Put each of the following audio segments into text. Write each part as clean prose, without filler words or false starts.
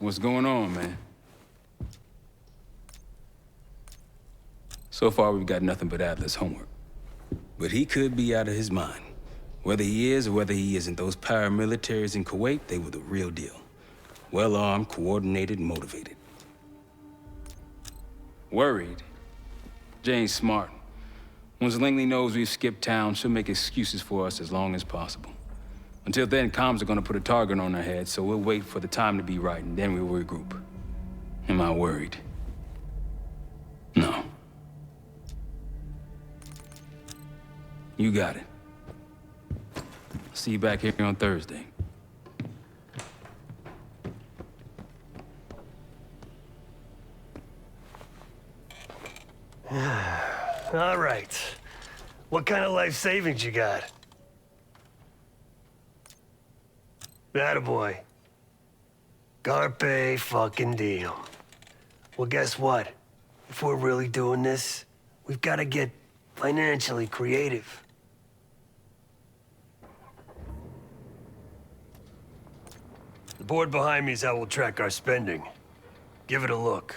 What's going on, man? So far, we've got nothing but Adler's homework. But he could be out of his mind. Whether he is or whether he isn't, those paramilitaries in Kuwait, they were the real deal. Well-armed, coordinated, motivated. Worried? Jane's smart. Once Langley knows we've skipped town, she'll make excuses for us as long as possible. Until then, comms are gonna put a target on our heads, so we'll wait for the time to be right, and then we'll regroup. Am I worried? No. You got it. See you back here on Thursday. All right. What kind of life savings you got? Attaboy. Carpe fucking diem. Well, guess what? If we're really doing this, we've got to get financially creative. The board behind me is how we'll track our spending. Give it a look.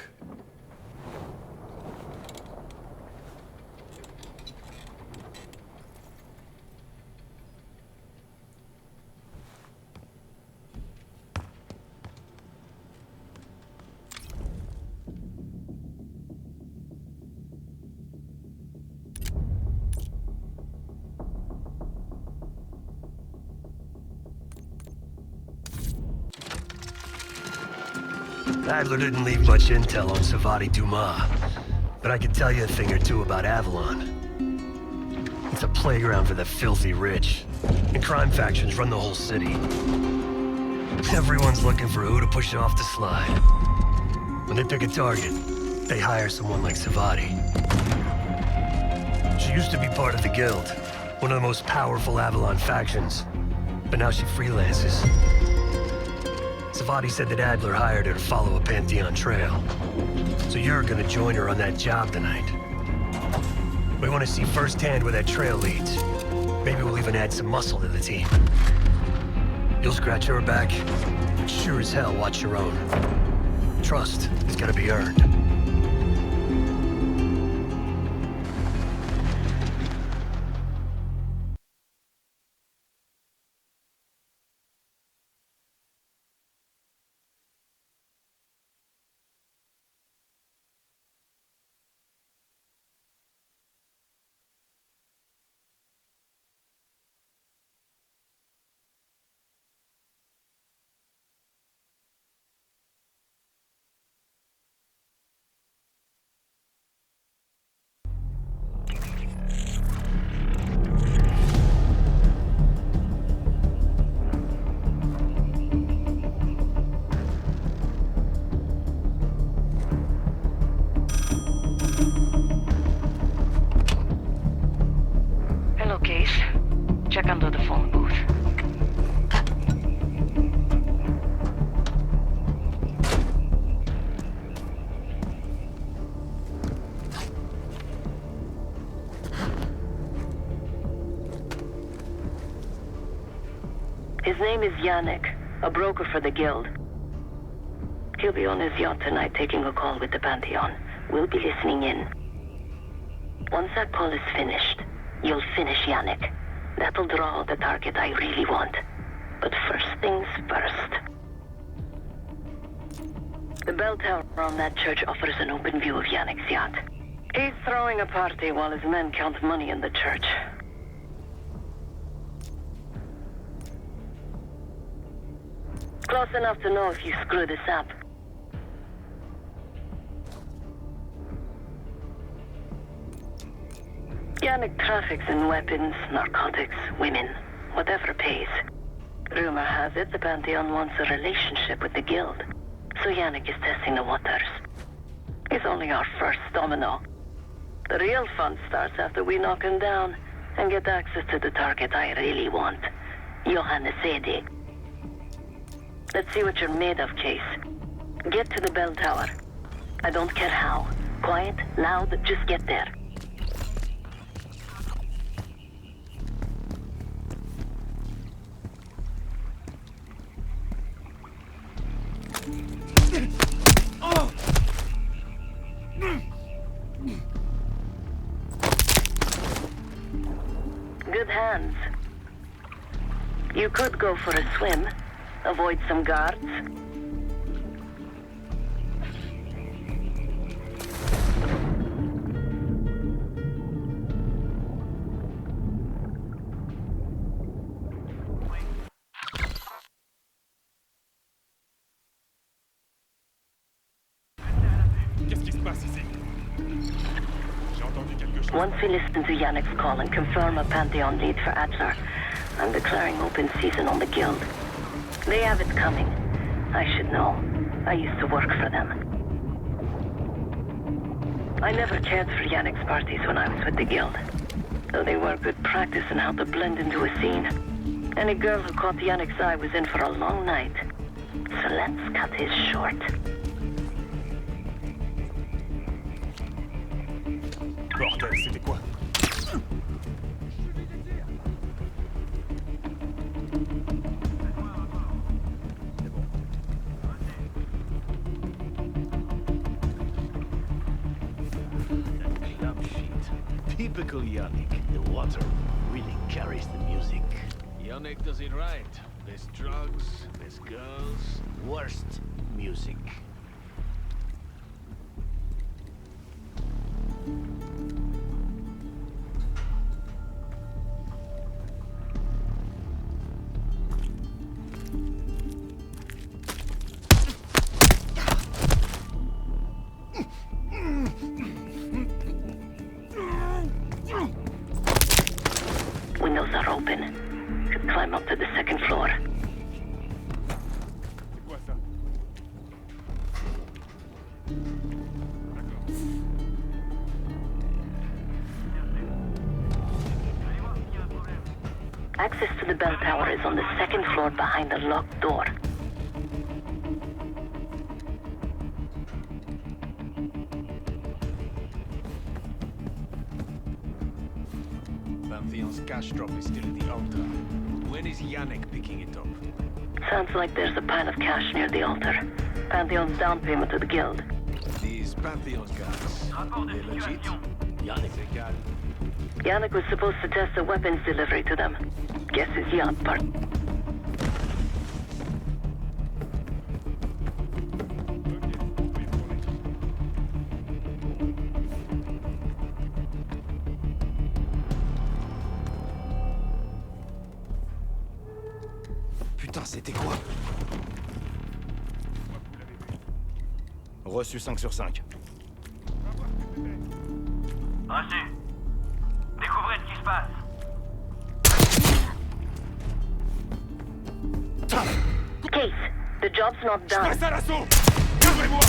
Adler didn't leave much intel on Savati Dumas, but I can tell you a thing or two about Avalon. It's a playground for the filthy rich, and crime factions run the whole city. Everyone's looking for who to push off the slide. When they pick a target, they hire someone like Savati. She used to be part of the Guild, one of the most powerful Avalon factions, but now she freelances. Savati said that Adler hired her to follow a Pantheon trail. So you're gonna join her on that job tonight. We want to see firsthand where that trail leads. Maybe we'll even add some muscle to the team. You'll scratch her back, but sure as hell watch your own. Trust has gotta be earned. Hello, Case. Check under the phone booth. His name is Yannick, a broker for the Guild. He'll be on his yacht tonight taking a call with the Pantheon. We'll be listening in. Once that call is finished, you'll finish Yannick. That'll draw the target I really want. But first things first. The bell tower on that church offers an open view of Yannick's yacht. He's throwing a party while his men count money in the church. Close enough to know if you screw this up. Yannick traffics in weapons, narcotics, women, whatever pays. Rumor has it the Pantheon wants a relationship with the Guild, so Yannick is testing the waters. He's only our first domino. The real fun starts after we knock him down and get access to the target I really want, Johannes Edi. Let's see what you're made of, Case. Get to the bell tower. I don't care how. Quiet, loud, just get there. You could go for a swim, avoid some guards. Qu'est-ce qui se passe ici? J'ai entendu quelque chose. Once we listen to Yannick's call and confirm a Pantheon lead for Adler, I'm declaring open season on the Guild. They have it coming. I should know. I used to work for them. I never cared for Yannick's parties when I was with the Guild, though they were good practice in how to blend into a scene. Any girl who caught Yannick's eye was in for a long night. So let's cut his short. Bordel, c'était quoi? Club shit. Typical Yannick. The water really carries the music. Yannick does it right. Less drugs, less girls, worst music. Windows are open. Could climb up to the second floor. C'est quoi ça? Access to the bell tower is on the second floor behind the locked door. Pantheon's cash drop is still at the altar. When is Yannick picking it up? Sounds like there's a pile of cash near the altar. Pantheon's down payment to the Guild. These Pantheon guys, they legit? Yannick, they got it. Yannick was supposed to test a weapons delivery to them. Guess his yacht part. Putain, c'était quoi? Reçu 5 sur 5. Reçu. Découvrez ce qui se passe. Case, the job's not done. Passe à l'assaut! Ouvrez-moi!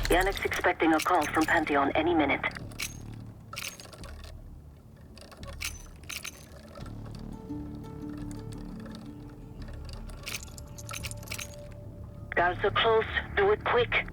Yannick's expecting a call from Pantheon any minute. Guards are close. Do it quick.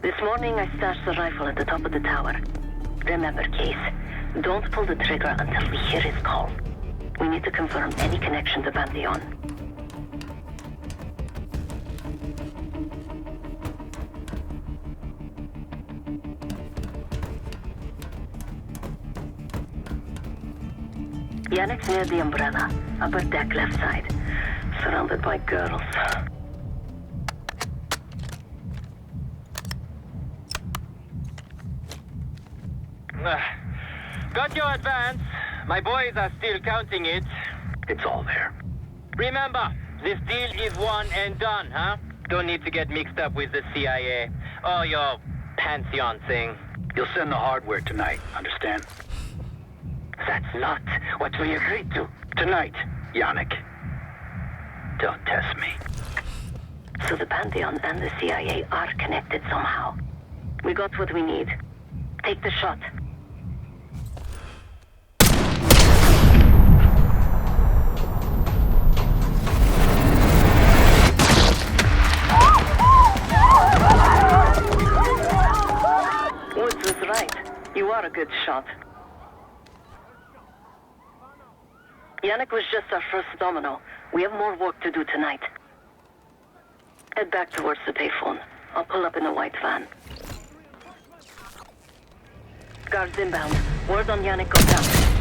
This morning I stashed the rifle at the top of the tower. Remember, Case, don't pull the trigger until we hear his call. We need to confirm any connection to Pantheon. Yannick's near the umbrella, upper deck left side, surrounded by girls. Got your advance. My boys are still counting it. It's all there. Remember, this deal is one and done, huh? Don't need to get mixed up with the CIA or your Pantheon thing. You'll send the hardware tonight, understand? That's not what we agreed to. Tonight, Yannick. Don't test me. So the Pantheon and the CIA are connected somehow. We got what we need. Take the shot. Woods was right. You are a good shot. Yannick was just our first domino. We have more work to do tonight. Head back towards the payphone. I'll pull up in a white van. Guards inbound. Word on Yannick got out.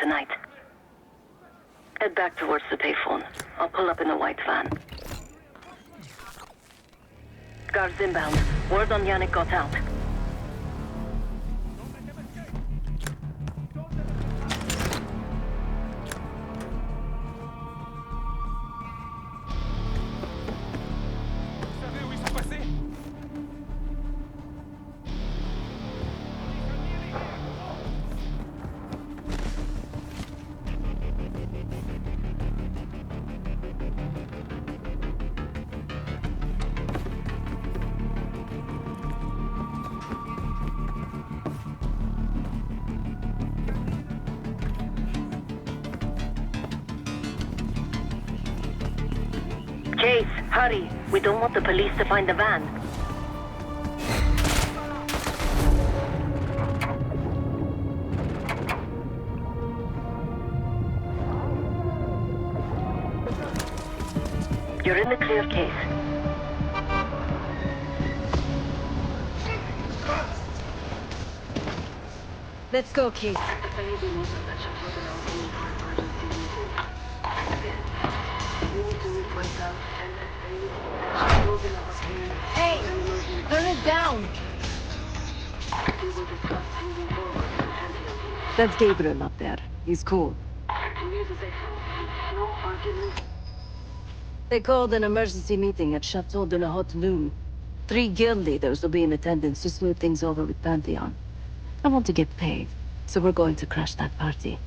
Tonight. Head back towards the payphone. I'll pull up in a white van. Guards inbound. Word on Yannick got out. Vous savez où ils sont passés? Chase, hurry. We don't want the police to find the van. You're in the clear, Case. Let's go, Case. Hey, turn it down. That's Gabriel up there. He's cool. They called an emergency meeting at Chateau de la Haute Lune. 3 guild leaders will be in attendance to smooth things over with Pantheon. I want to get paid, so we're going to crash that party.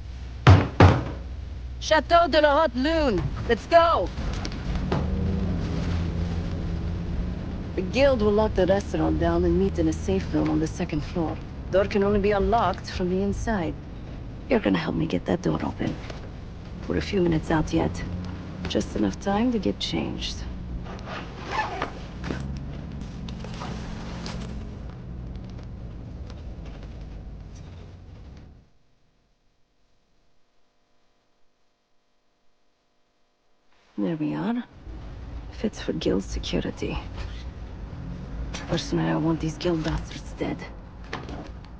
Chateau de la Haute Lune! Let's go! The guild will lock the restaurant down and meet in a safe room on the 2nd floor. Door can only be unlocked from the inside. You're gonna help me get that door open. We're a few minutes out yet. Just enough time to get changed. There we are. Fits for guild security. Personally, I want these guild bastards dead.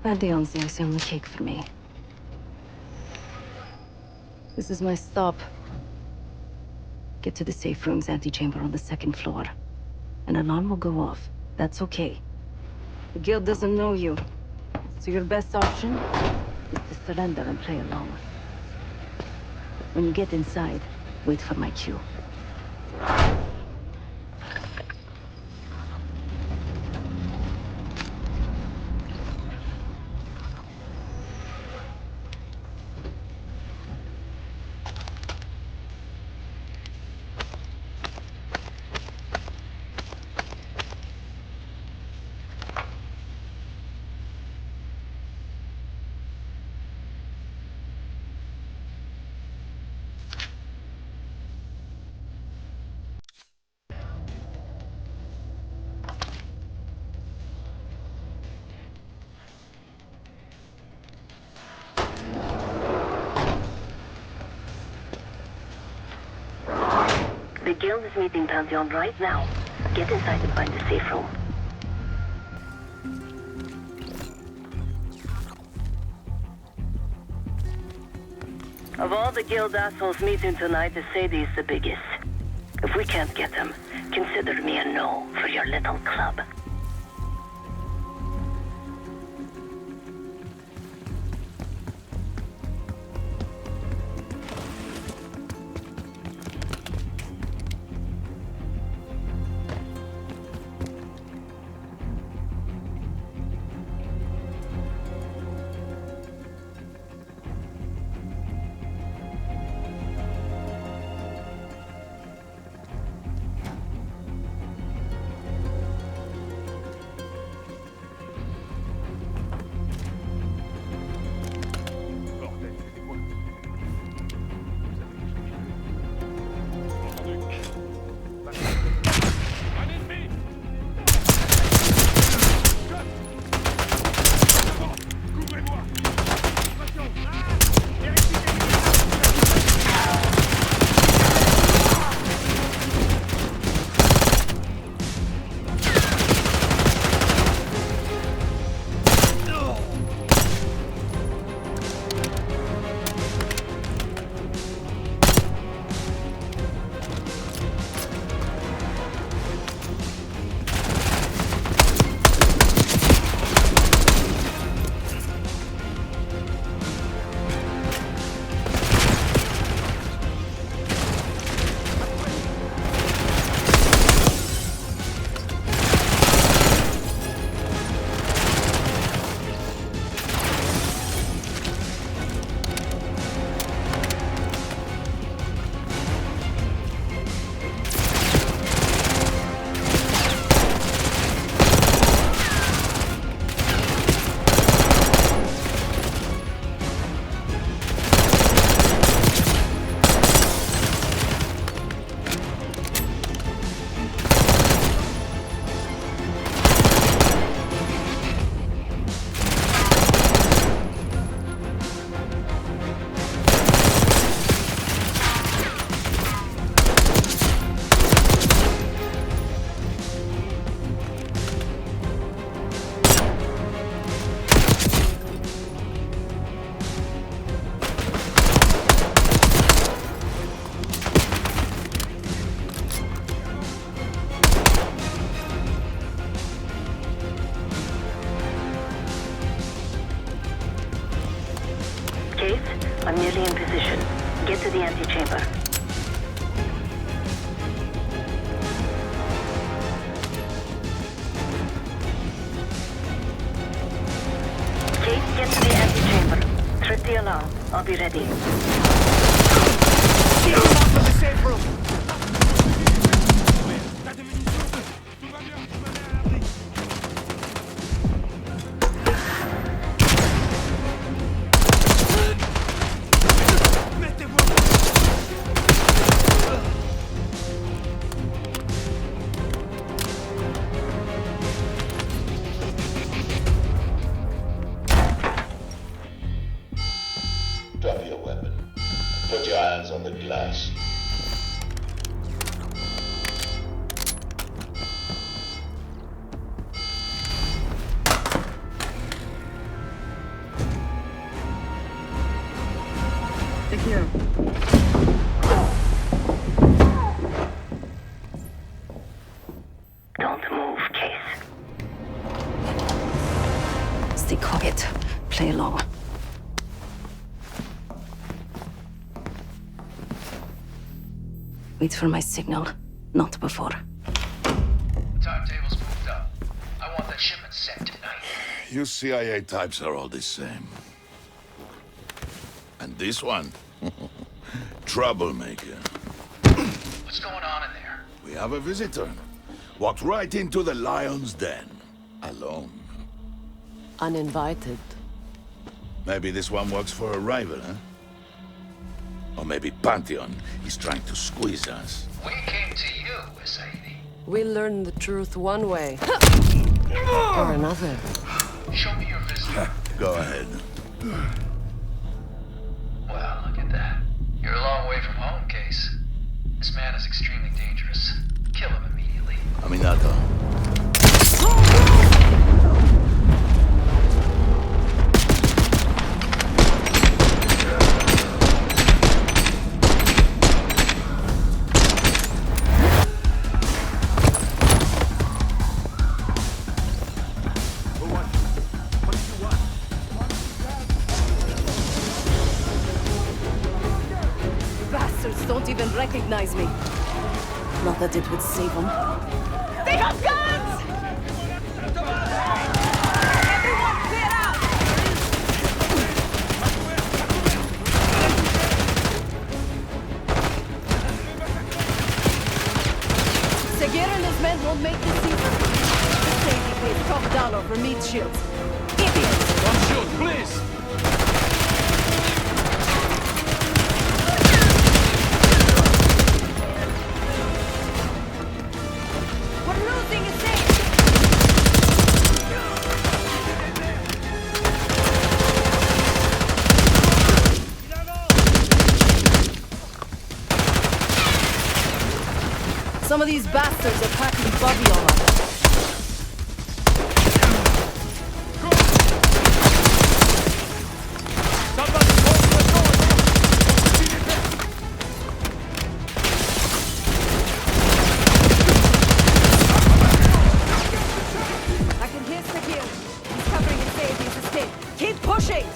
Pantheon's the icing on the cake for me. This is my stop. Get to the safe room's antechamber on the 2nd floor. An alarm will go off. That's okay. The guild doesn't know you, so your best option is to surrender and play along. When you get inside, wait for my cue. The guild is meeting Pantheon right now. Get inside and find the safe room. Of all the guild assholes meeting tonight, Sadie's the biggest. If we can't get him, consider me a no for your little club. Bordel, c'était quoi? Entendu. Un ennemi! Devant! Couvrez-moi! Attention! Case, I'm nearly in position. Get to the antechamber. Case, get to the antechamber. Trip the alarm. I'll be ready. T'as des munitions? Tout va bien, tu me mets à l'abri. Drop your weapon. Put your hands on the glass. Don't move, Case. Stay quiet. Play along. Wait for my signal. Not before. Timetable's moved up. I want that shipment sent tonight. You CIA types are all the same. And this one? Troublemaker. What's going on in there? We have a visitor. Walked right into the lion's den. Alone. Uninvited. Maybe this one works for a rival, huh? Or maybe Pantheon is trying to squeeze us. We came to you, Sadie. We learn the truth one way. Or another. Show me your visitor. Go ahead. Well, look at that. You're a long way from home, Case. This man is extremely dangerous. Kill him immediately. Aminato. even recognize me. Not that it would save them. They have guns! Everyone clear out! Segir and his men won't make this easy. The Sadie pays $12 for meat shields. Idiots! Don't shoot, please! We're losing a Sadie! Some of these bastards are packing body armor. I can hear Sakir. He's covering his Sadie's escape. Keep pushing!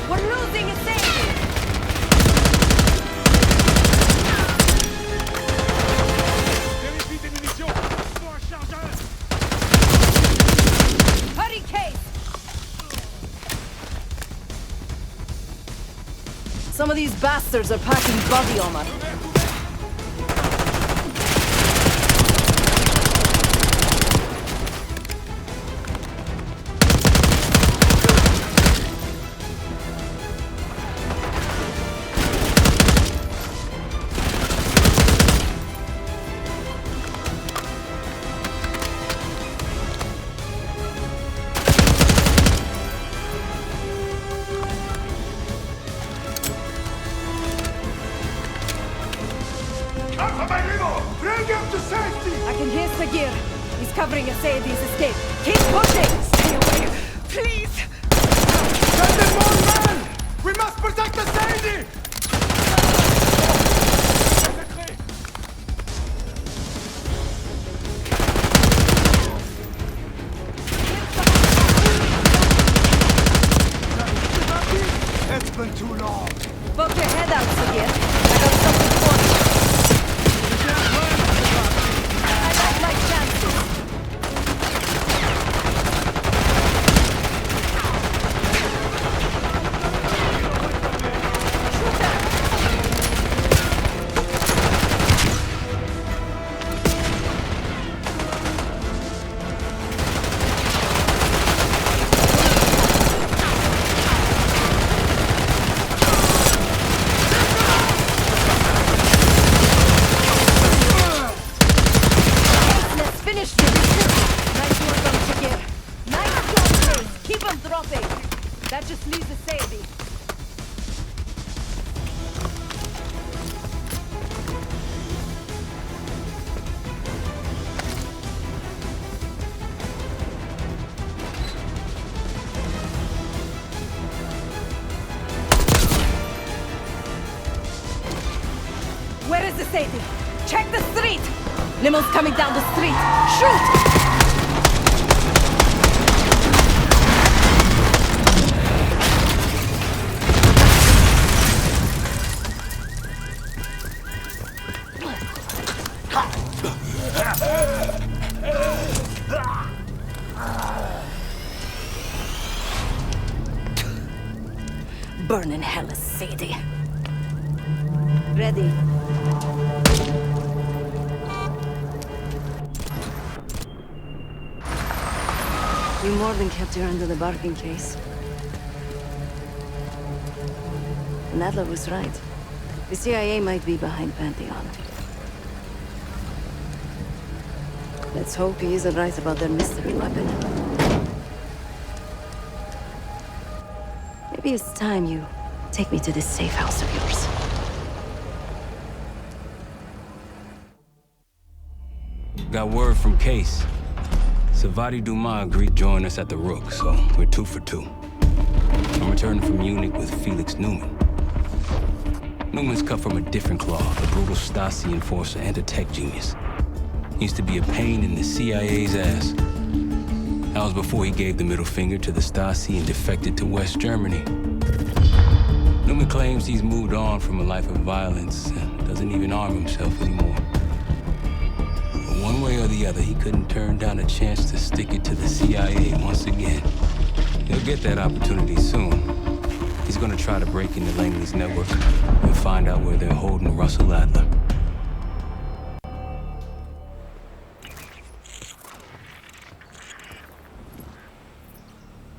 We're losing a Sadie! Vérifie tes munitions! Faut un chargeur! Hurry, Case! Some of these bastards are packing body armor. I can hear Sagir. He's covering a Sadie's escape. Keep pushing! Stay away! Please! Send in more men! We must protect the Sadie! It's been too long. Poke your head out, Sagir. I got something for you. I like my chances. Shoot them! Let's finish this. Nice work on Sagir. Nice job, Case. Keep them dropping. That just leaves the Sadie. Where is the Sadie? Check the street! Limo's coming down the street! Shoot! Burn in hell, Sadie. Ready. You more than kept her under the bargain case. And Adler was right. The CIA might be behind Pantheon. Let's hope he isn't right about their mystery weapon. Maybe it's time you take me to this safe house of yours. Got word from Case. Savati Dumas agreed to join us at the Rook, so we're 2 for 2. I'm returning from Munich with Felix Neumann. Newman's cut from a different cloth, a brutal Stasi enforcer and a tech genius. Used to be a pain in the CIA's ass. That was before he gave the middle finger to the Stasi and defected to West Germany. Newman claims he's moved on from a life of violence and doesn't even arm himself anymore. But one way or the other, he couldn't turn down a chance to stick it to the CIA once again. He'll get that opportunity soon. He's gonna try to break into Langley's network and find out where they're holding Russell Adler.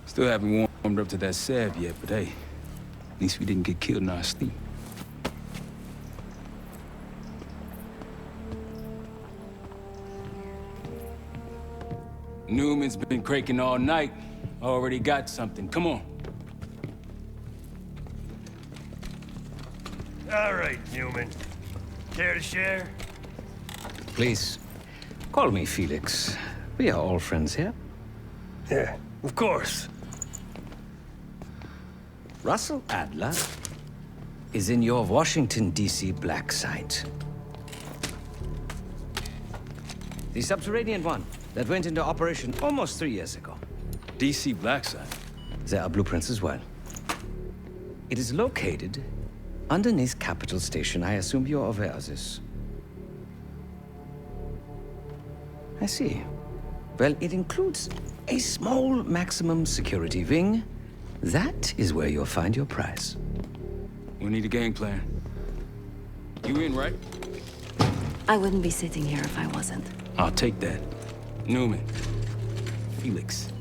Still haven't warmed up to that salve yet, but hey, at least we didn't get killed in our sleep. Newman's been cranking all night. Already got something. Come on. All right, Newman. Care to share? Please, call me Felix. We are all friends here. Yeah, of course. Russell Adler is in your Washington, D.C. black site. The subterranean one that went into operation almost 3 years ago. DC black site. There are blueprints as well. It is located underneath Capitol Station. I assume you're aware of this. I see. Well, it includes a small maximum security wing. That is where you'll find your prize. We need a game plan. You in, right? I wouldn't be sitting here if I wasn't. I'll take that. Newman. Felix.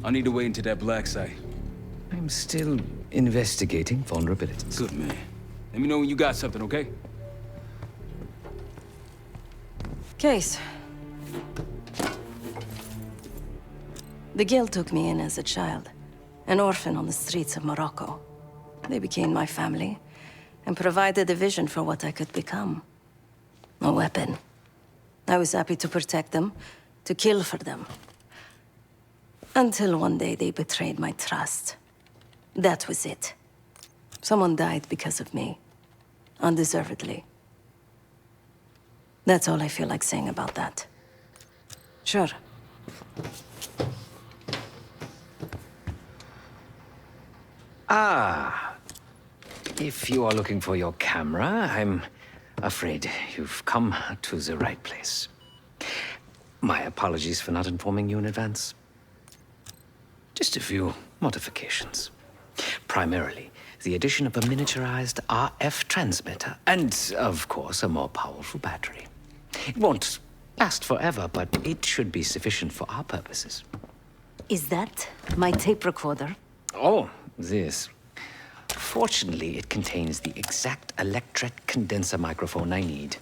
I need to wait into that black site. I'm still investigating vulnerabilities. Good, man. Let me know when you got something, okay? Case. The Guild took me in as a child. An orphan on the streets of Morocco. They became my family and provided a vision for what I could become. A weapon. I was happy to protect them, to kill for them. Until one day they betrayed my trust. That was it. Someone died because of me. Undeservedly. That's all I feel like saying about that. Sure. Ah. If you are looking for your camera, I'm afraid you've come to the right place. My apologies for not informing you in advance. Just a few modifications. Primarily, the addition of a miniaturized RF transmitter, and, of course, a more powerful battery. It won't last forever, but it should be sufficient for our purposes. Is that my tape recorder? Oh, this. Fortunately, it contains the exact electret condenser microphone I need.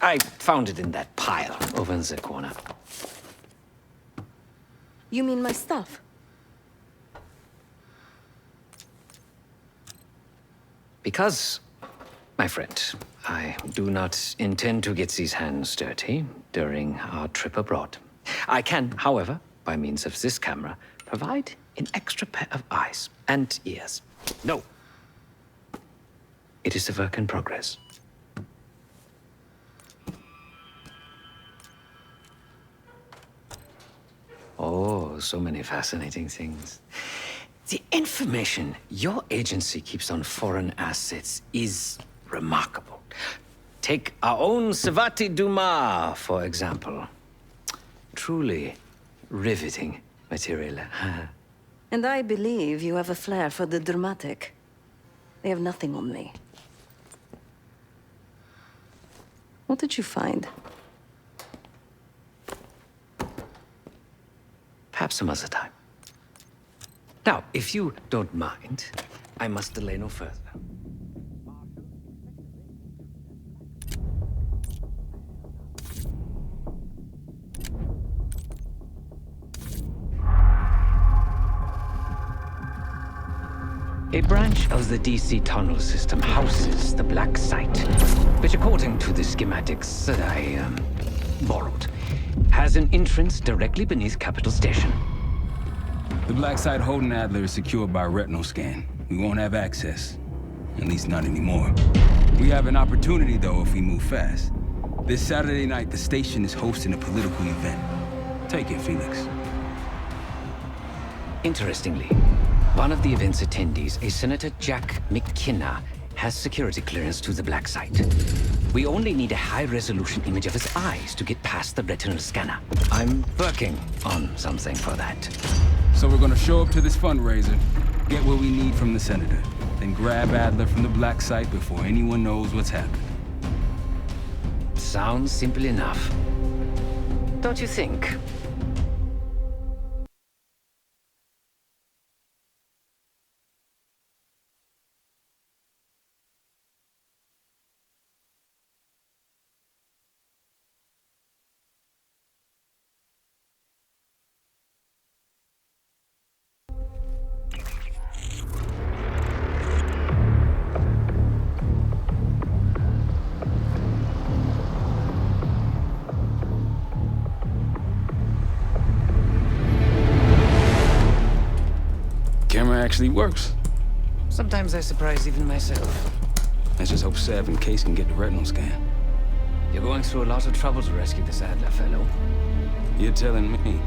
I found it in that pile over in the corner. You mean my stuff? Because, my friend, I do not intend to get these hands dirty during our trip abroad. I can, however, by means of this camera, provide an extra pair of eyes and ears. No. It is a work in progress. Oh, so many fascinating things. The information your agency keeps on foreign assets is remarkable. Take our own Savati Dumas, for example. Truly riveting material. And I believe you have a flair for the dramatic. They have nothing on me. What did you find? Perhaps some other time. Now, if you don't mind, I must delay no further. A branch of the DC tunnel system houses the Black Site, which, according to the schematics that I borrowed, has an entrance directly beneath Capitol Station. The Black Site holding Adler is secured by retinal scan. We won't have access. At least not anymore. We have an opportunity, though, if we move fast. This Saturday night, the station is hosting a political event. Take it, Felix. Interestingly, one of the event's attendees, a Senator Jack McKenna, has security clearance to the black site. We only need a high-resolution image of his eyes to get past the retinal scanner. I'm working on something for that. So we're gonna show up to this fundraiser, get what we need from the senator, then grab Adler from the black site before anyone knows what's happened. Sounds simple enough. Don't you think? Camera actually works. Sometimes I surprise even myself. Let's just hope Sev and Case can get the retinal scan. You're going through a lot of trouble to rescue this Adler fellow. You're telling me.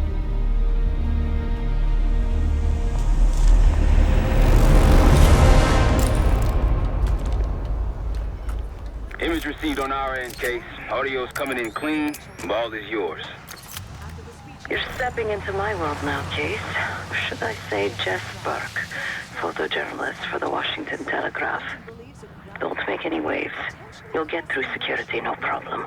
Image received on our end, Case. Audio's coming in clean. Ball is yours. You're stepping into my world now, Case. Or should I say Jess Burke, photojournalist for the Washington Telegraph. Don't make any waves. You'll get through security, no problem.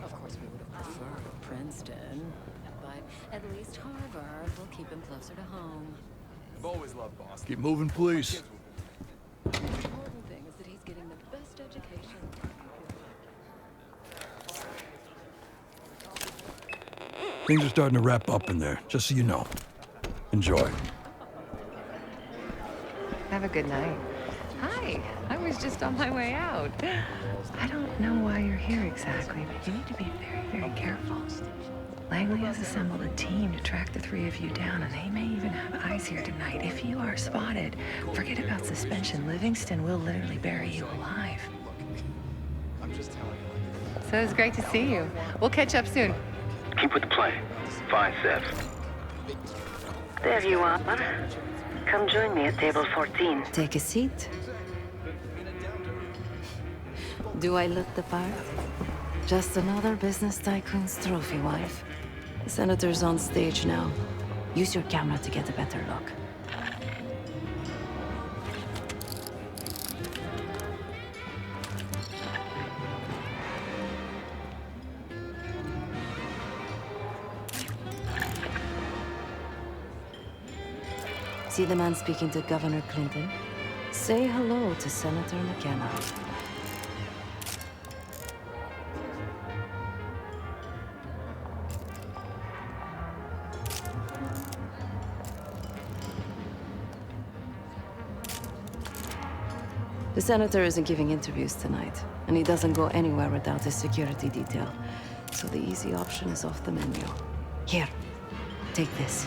Of course, we would have preferred Princeton, but at least Harvard will keep him closer to home. I've always loved Boston. Keep moving, please. The important thing is that he's getting the best education. Things are starting to wrap up in there, just so you know. Enjoy. Have a good night. Hi, I was just on my way out. I don't know why you're here exactly, but you need to be very, very careful. Langley has assembled a team to track the three of you down, and they may even have eyes here tonight. If you are spotted, forget about suspension. Livingston will literally bury you alive. I'm just telling you. So it's great to see you. We'll catch up soon. Keep with the plan. Find Sev. There you are. Come join me at table 14. Take a seat. Do I look the part? Just another business tycoon's trophy wife. The senator's on stage now. Use your camera to get a better look. See the man speaking to Governor Clinton? Say hello to Senator McKenna. The senator isn't giving interviews tonight, and he doesn't go anywhere without his security detail. So the easy option is off the menu. Here, take this.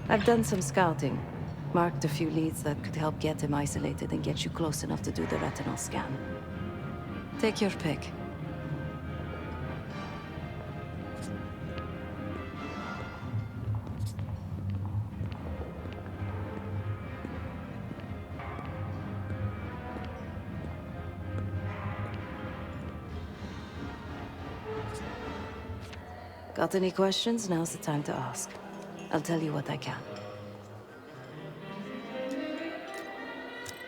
I've done some scouting. Marked a few leads that could help get him isolated and get you close enough to do the retinal scan. Take your pick. Got any questions? Now's the time to ask. I'll tell you what I can.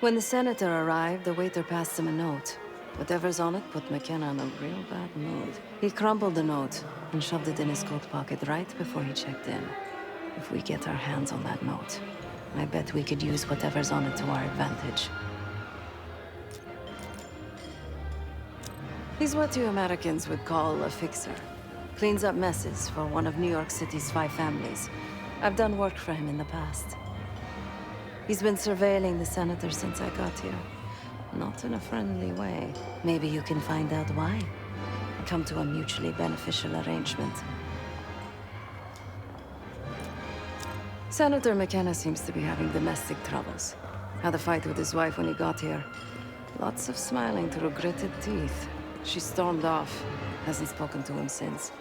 When the senator arrived, the waiter passed him a note. Whatever's on it put McKenna in a real bad mood. He crumpled the note and shoved it in his coat pocket right before he checked in. If we get our hands on that note, I bet we could use whatever's on it to our advantage. He's what you Americans would call a fixer. Cleans up messes for one of New York City's 5 families. I've done work for him in the past. He's been surveilling the senator since I got here. Not in a friendly way. Maybe you can find out why. come to a mutually beneficial arrangement. Senator McKenna seems to be having domestic troubles. Had a fight with his wife when he got here. Lots of smiling through gritted teeth. She stormed off. Hasn't spoken to him since.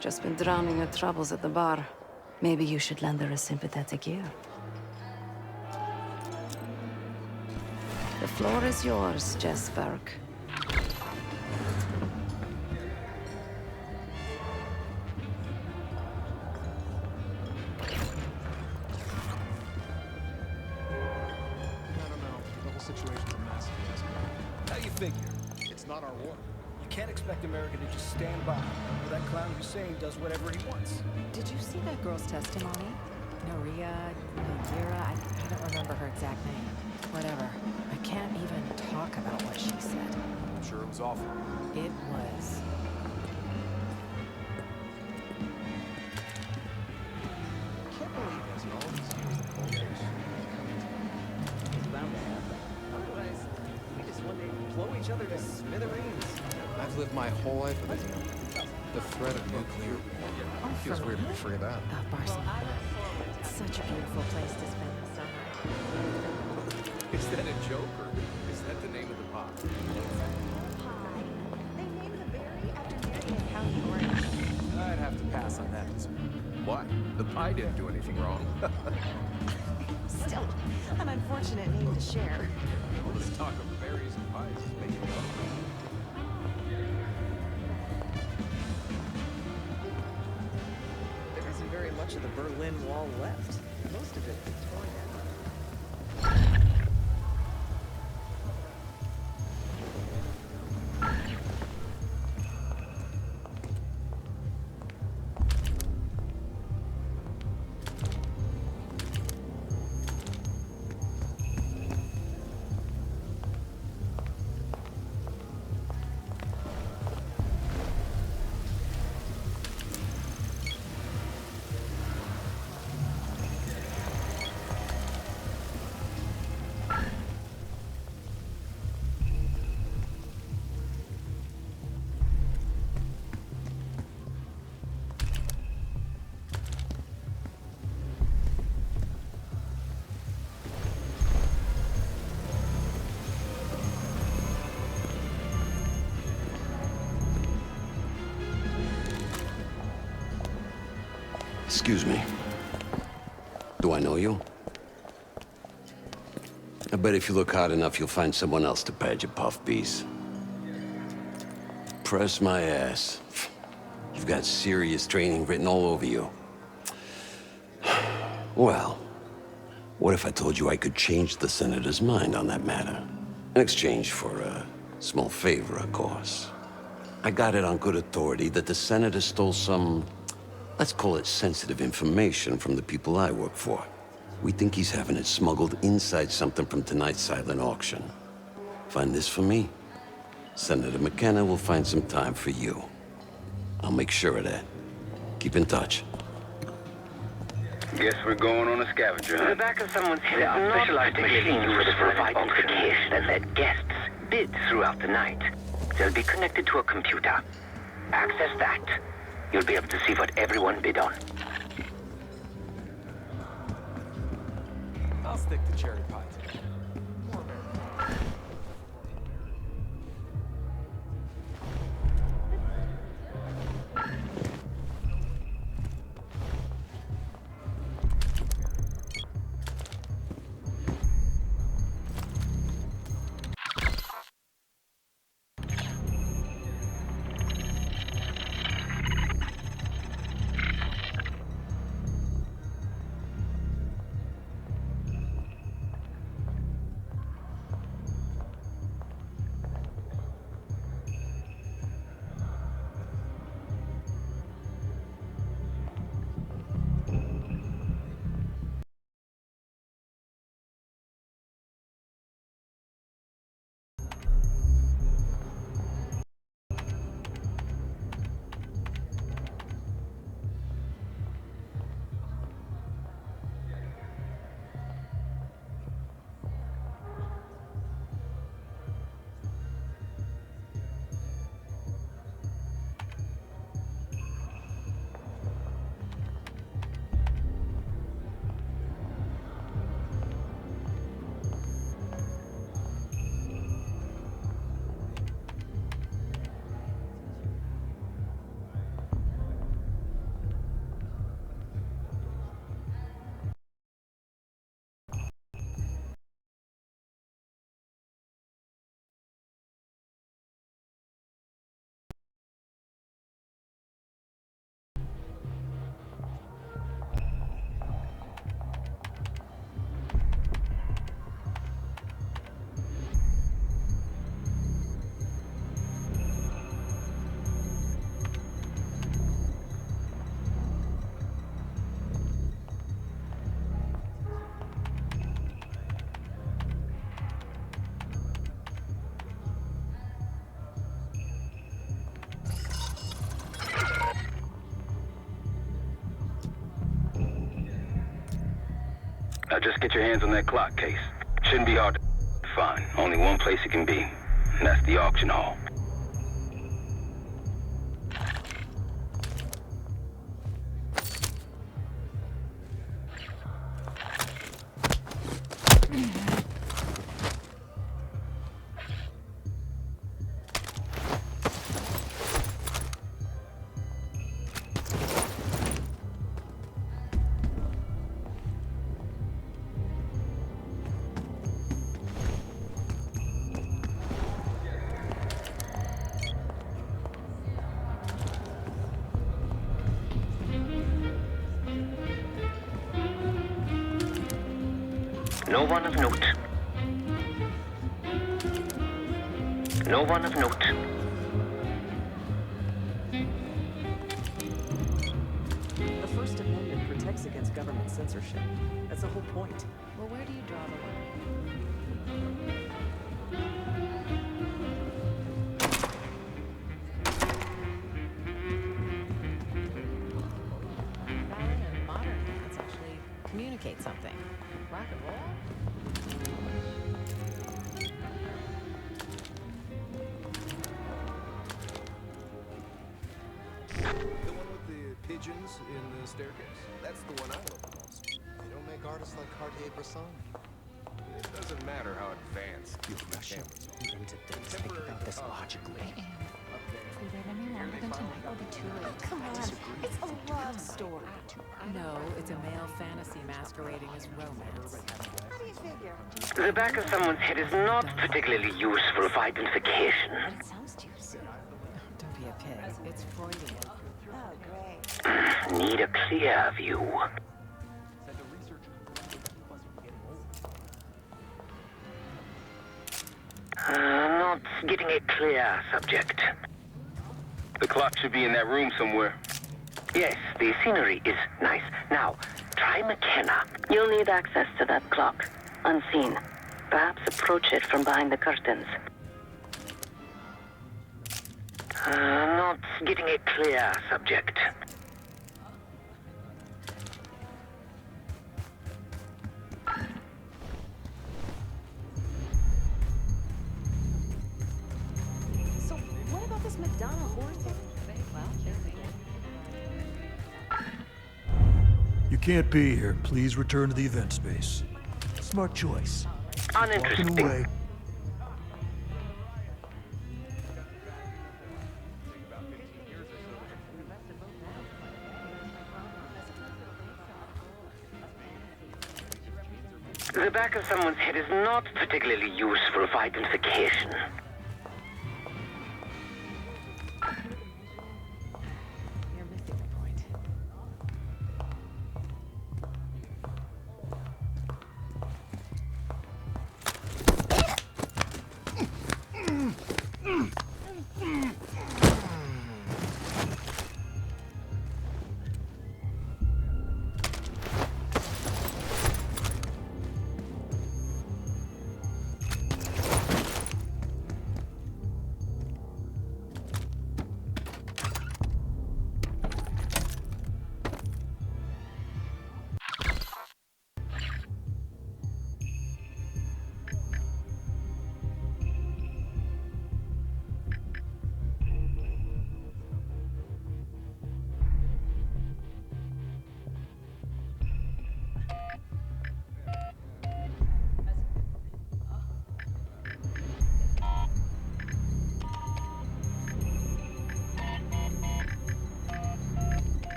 Just been drowning her troubles at the bar. Maybe you should lend her a sympathetic ear. The floor is yours, Jess Burke. How you figure? It's not our war. You can't expect America to just stand by while that clown Hussein does whatever he wants. Did you see that girl's testimony? Noria, I don't remember her exact name. Whatever. I can't even talk about what she said. I'm sure it was awful. It was. I can't believe this. All these years the cultures. It's bound to happen. Otherwise, we just one day blow each other to smithereens. I've lived my whole life with it. The threat of nuclear war. It feels weird to be free of that. Barcelona. It's such a beautiful place to spend the summer. Is that a joke, or is that the name of the pop? They named the berry after Mary and County Orange. I'd have to pass on that dessert. Why? The pie didn't do anything wrong. Still, an unfortunate name to share. All this talk of berries and pies is making me hungry. There isn't very much of the Berlin Wall left. Most of it Victorian. Excuse me. Do I know you? I bet if you look hard enough, you'll find someone else to pad your puff piece. Press my ass. You've got serious training written all over you. Well, what if I told you I could change the Senator's mind on that matter? In exchange for a small favor, of course. I got it on good authority that the Senator stole some, let's call it sensitive information from the people I work for. We think he's having it smuggled inside something from tonight's silent auction. Find this for me? Senator McKenna will find some time for you. I'll make sure of that. Keep in touch. Guess we're going on a scavenger hunt. The back of someone's head are specialized machines for provide identification and let guests bid throughout the night. They'll be connected to a computer. Access that. You'll be able to see what everyone bid on. I'll stick to cherry pie today. Now just get your hands on that clock, Case. Shouldn't be hard to find. Only one place it can be, and that's the auction hall. No one of note. No one of note. The First Amendment protects against government censorship. That's the whole point. Well, where do you draw the line? Ballad and modern dance actually communicate something. Rock and roll? The one with the pigeons in the staircase? That's the one I love the most. They don't make artists like Cartier-Bresson. It doesn't matter how advanced the cameras are. Think about this logically. If we wait any longer than tonight, we'll be too late. Come on, it's a love story. No, it's a male fantasy masquerading as romance. How do you figure? The back of someone's head is not particularly useful for identification. It sounds juicy. Don't be a pig. It's Freudian. Oh, great. Need a clear view. Not getting a clear subject. The clock should be in that room somewhere. Yes, the scenery is nice. Now, try McKenna. You'll need access to that clock, unseen. Perhaps approach it from behind the curtains. Not getting a clear subject. So, what about this Madonna horror thing? You can't be here. Please return to the event space. Smart choice. Uninteresting. Walking away. The back of someone's head is not particularly useful for identification. You're missing the point.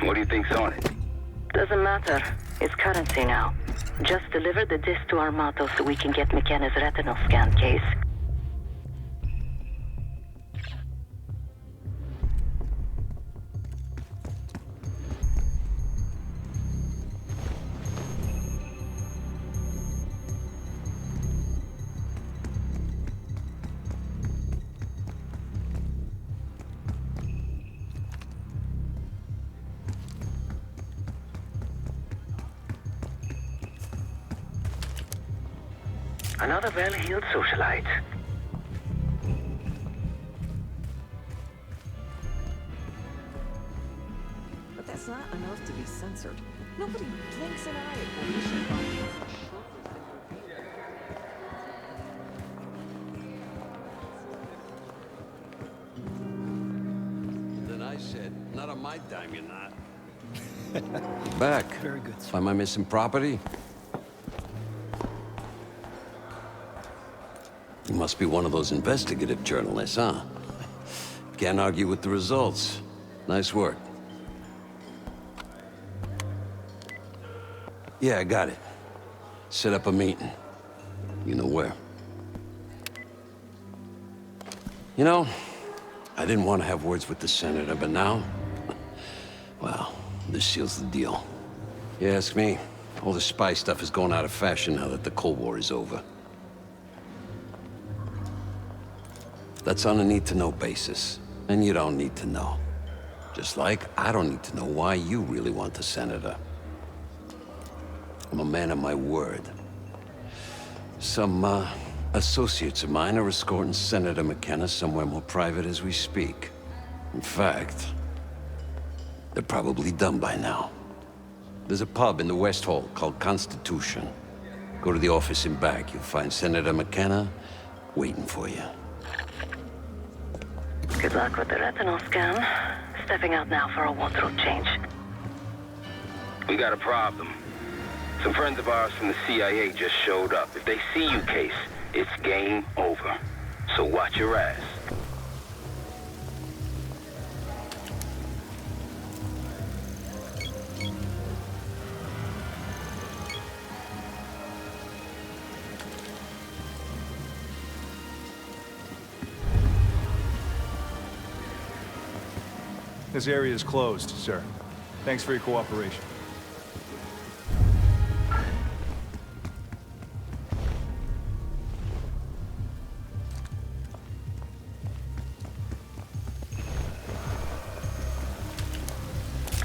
What do you think's on it? Doesn't matter. It's currency now. Just deliver the disc to Armato so we can get McKenna's retinal scan case. Another well-heeled socialite. But that's not enough to be censored. Nobody blinks an eye at bullshit. Then I said, not on my dime, you're not. Back. Very good, sir. Am I missing property? You must be one of those investigative journalists, huh? Can't argue with the results. Nice work. Yeah, I got it. Set up a meeting. You know where. You know, I didn't want to have words with the senator, but now... well, this seals the deal. You ask me, all the spy stuff is going out of fashion now that the Cold War is over. That's on a need-to-know basis, and you don't need to know. Just like I don't need to know why you really want the senator. I'm a man of my word. Some, associates of mine are escorting Senator McKenna somewhere more private as we speak. In fact, they're probably done by now. There's a pub in the West Hall called Constitution. Go to the office in back. You'll find Senator McKenna waiting for you. Good luck with the retinal scan. Stepping out now for a wardrobe change. We got a problem. Some friends of ours from the CIA just showed up. If they see you, Case, it's game over. So watch your ass. This area is closed, sir. Thanks for your cooperation.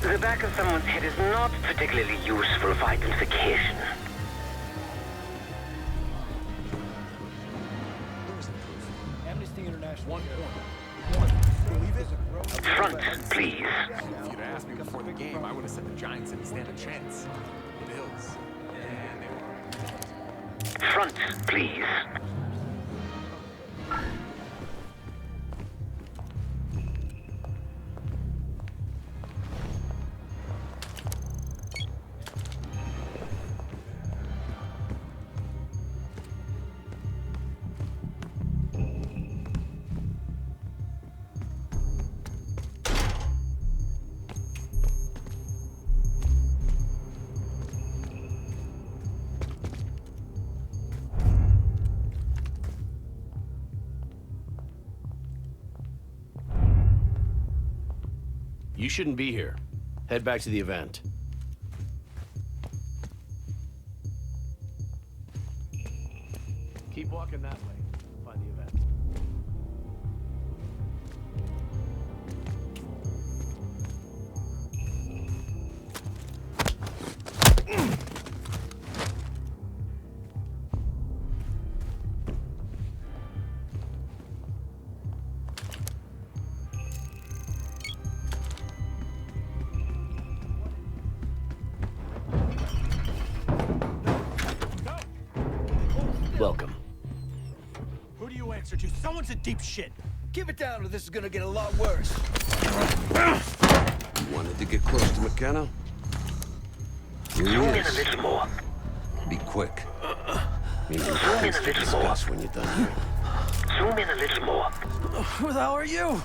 The back of someone's head is not particularly useful for identification. Amnesty International. 1 point. Believe it? Front, please. If you'd asked me before the game, I would have said the Giants didn't stand a chance. Bills. Front, please. You shouldn't be here. Head back to the event. Keep walking that way. Find the event. Welcome. Who do you answer to? Someone's in deep shit. Give it down or this is gonna get a lot worse. You wanted to get close to McKenna? Here he Zoom in a is. little more. Be quick. Maybe Zoom we'll in a little more. discuss when you're done here. Zoom in a little more. Who the hell are you?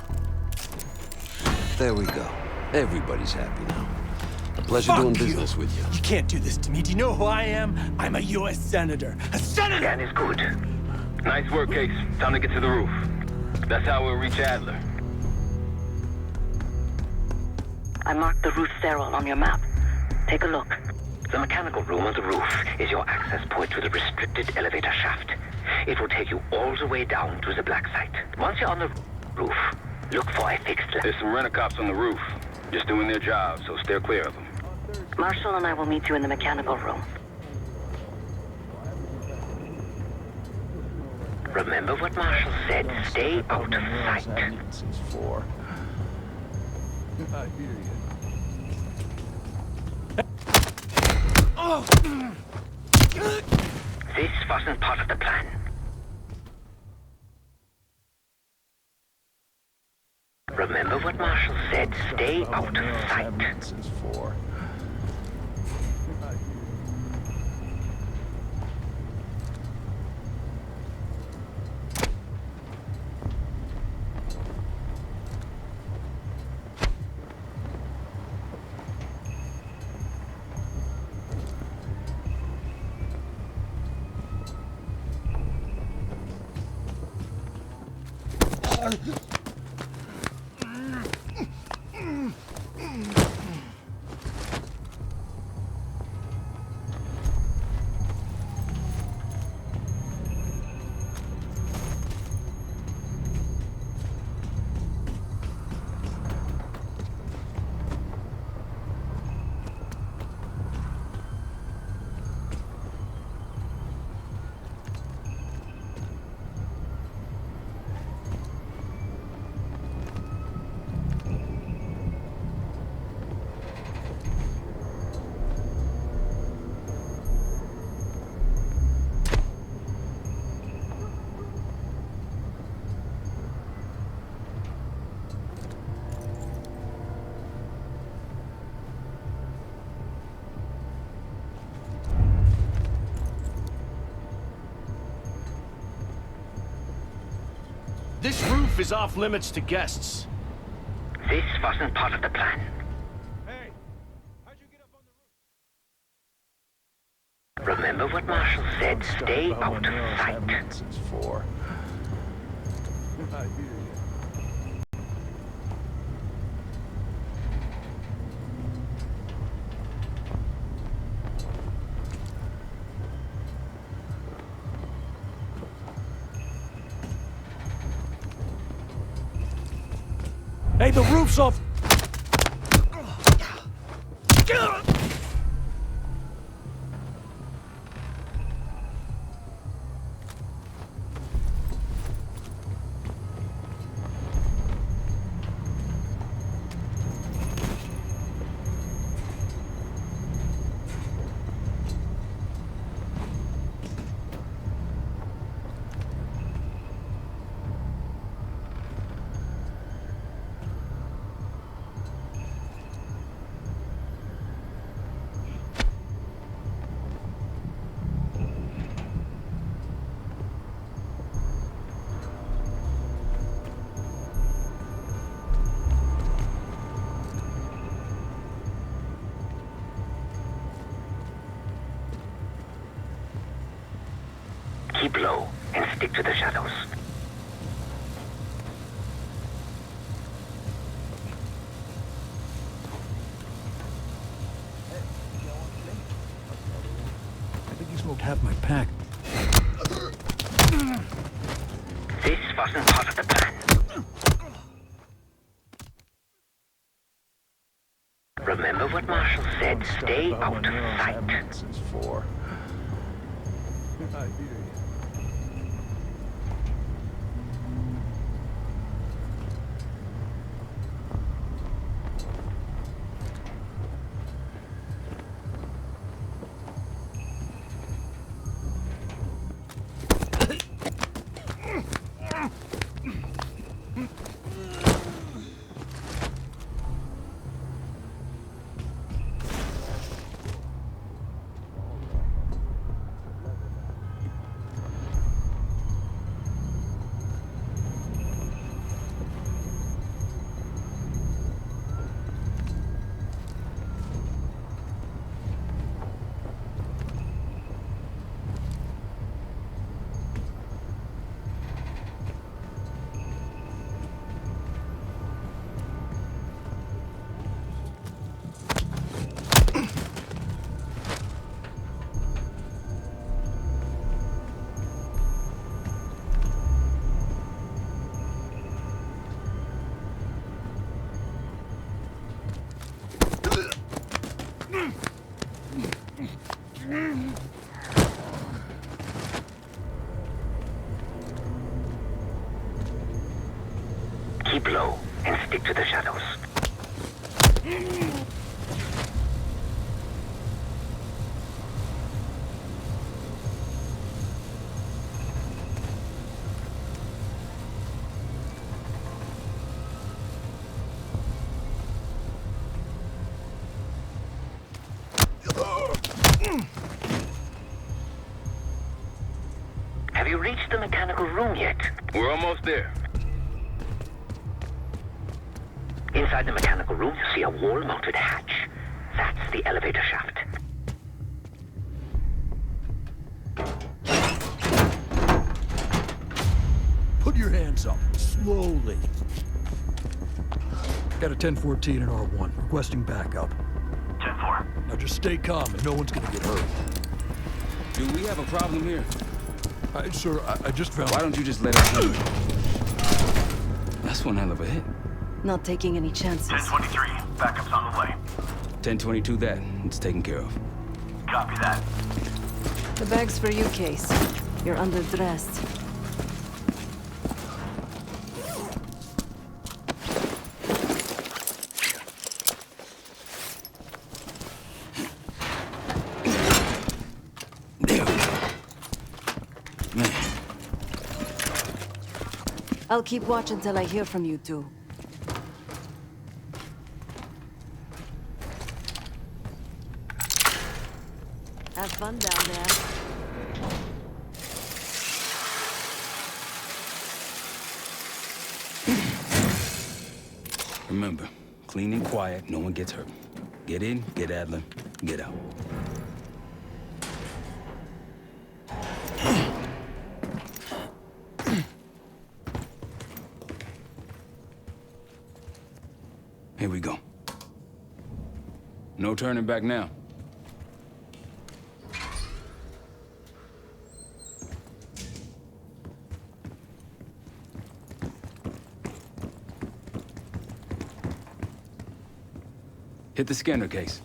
There we go. Everybody's happy now. Pleasure doing business with you. You can't do this to me. Do you know who I am? I'm a U.S. Senator. A senator! Scan is good. Nice work, Case. Time to get to the roof. That's how we'll reach Adler. I marked the roof stairwell on your map. Take a look. The mechanical room on the roof is your access point to the restricted elevator shaft. It will take you all the way down to the black site. Once you're on the roof, look for a fixed lamp. There's some rent-a-cops on the roof. Just doing their job, so steer clear of them. Marshall and I will meet you in the mechanical room. Remember what Marshall said. Stay out of sight. This wasn't part of the plan. Remember what Marshall said. Stay out of sight. This roof is off limits to guests. This wasn't part of the plan. Remember what Marshall said. Stay out of sight. Hey, the roof's off! Keep low and stick to the shadows. I think you smoked half my pack. This wasn't part of the plan. Remember what Marshall said. Stay out of sight. blow and stick to the shadows. Have you reached the mechanical room yet? We're almost there. Inside the mechanical room, you see a wall-mounted hatch. That's the elevator shaft. Put your hands up, slowly. Got a 1014 and R1, requesting backup. 10-4. Now just stay calm and no one's gonna get hurt. Do we have a problem here? Sir, I just found... Why don't you just let us through? That's one hell of a hit. Not taking any chances. 1023, backup's on the way. 1022 that. It's taken care of. Copy that. The bag's for you, Case. You're underdressed. I'll keep watch until I hear from you two. Have fun down there. Remember, clean and quiet, no one gets hurt. Get in, get Adler, get out. Here we go. No turning back now. Hit the scanner, Case.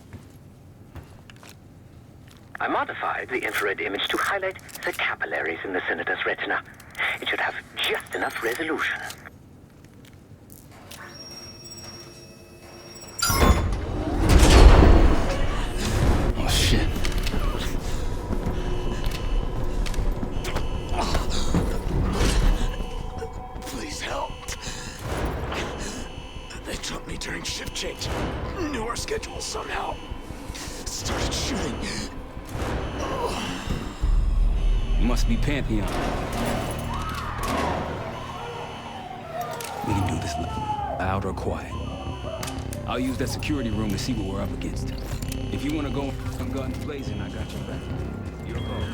I modified the infrared image to highlight the capillaries in the Senator's retina. It should have just enough resolution. Oh, shit. Please help. They took me during shift change. Knew our schedule somehow. Started shooting. Must be Pantheon. We can do this loud or quiet. I'll use that security room to see what we're up against. If you want to go some guns blazing, I got your back. Your call.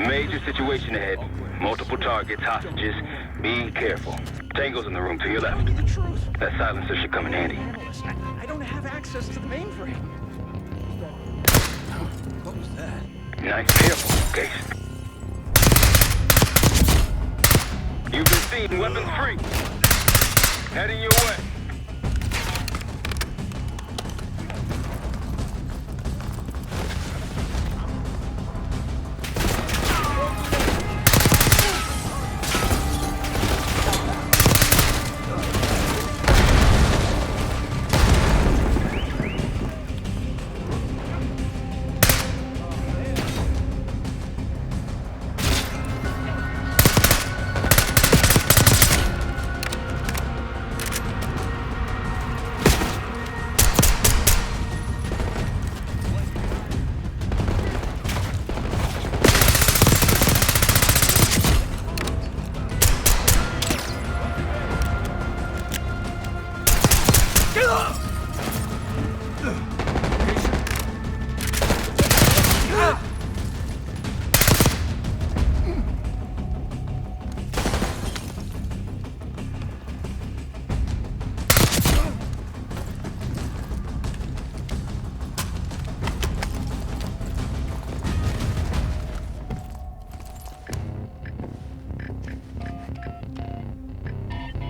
Major situation ahead. Multiple targets, hostages. Be careful. Tango's in the room to your left. That silencer should come in handy. I don't have access to the mainframe. What was that? Nice, careful, Case. You've been seen, weapons free. Heading your way.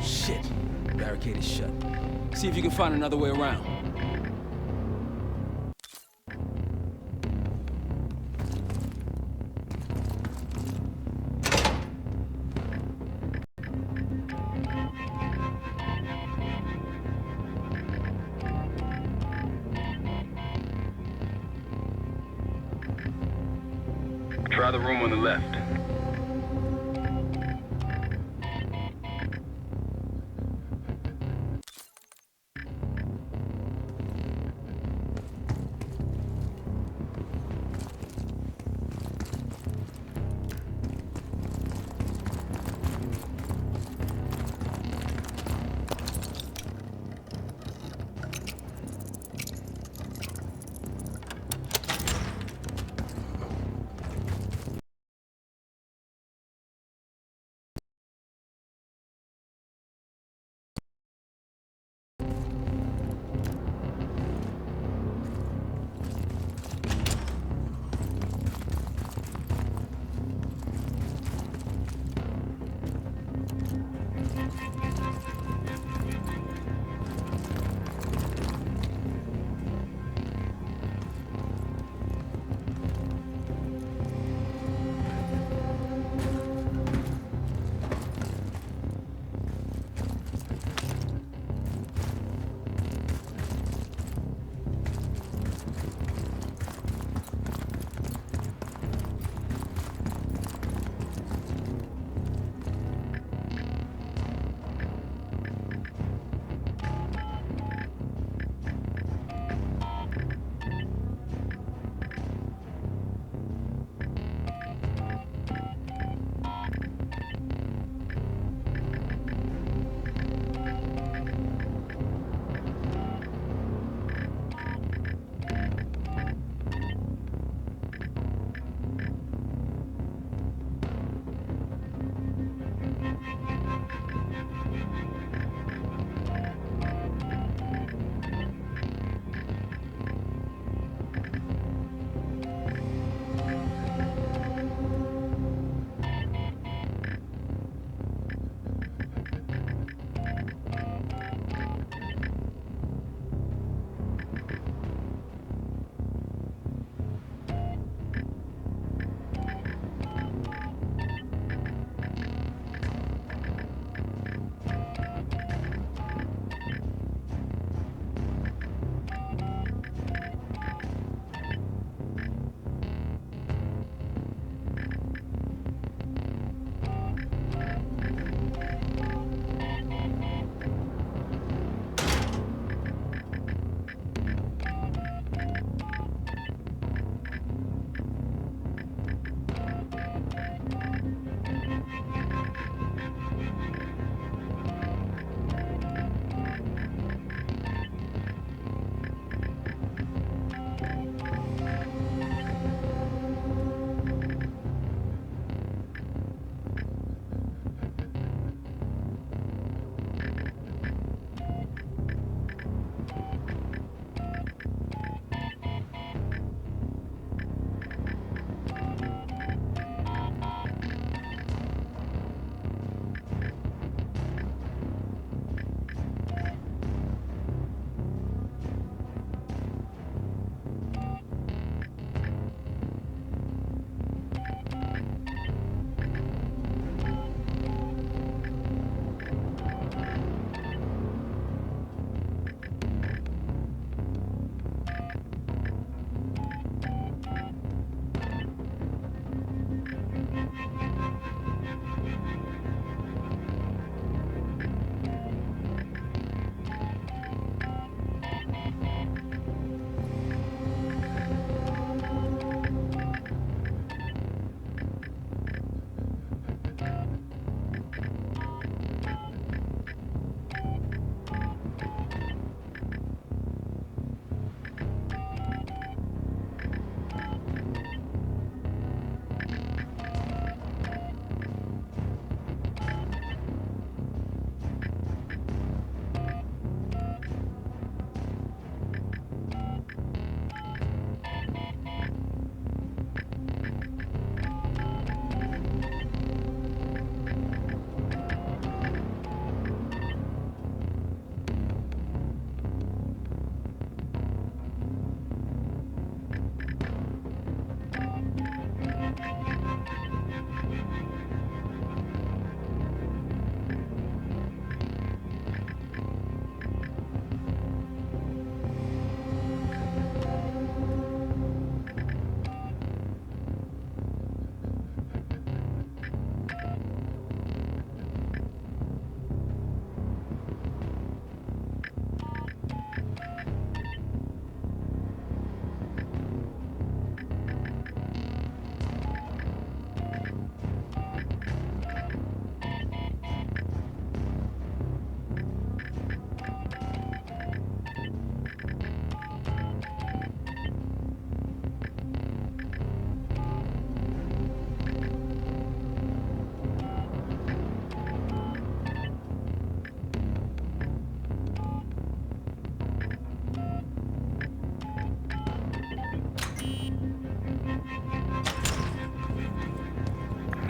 Shit. Barricade is shut. See if you can find another way around. Try the room on the left.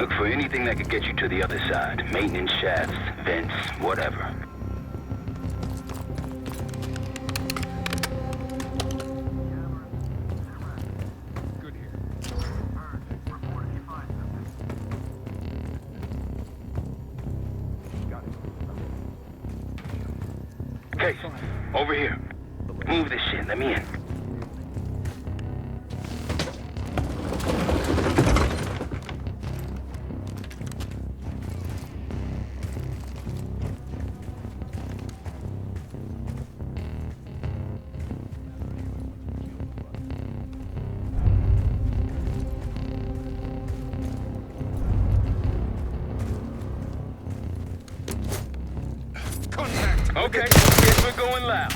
Look for anything that could get you to the other side. Maintenance shafts, vents, whatever. Case, over here. Move this shit, let me in. Okay, guess we're going loud.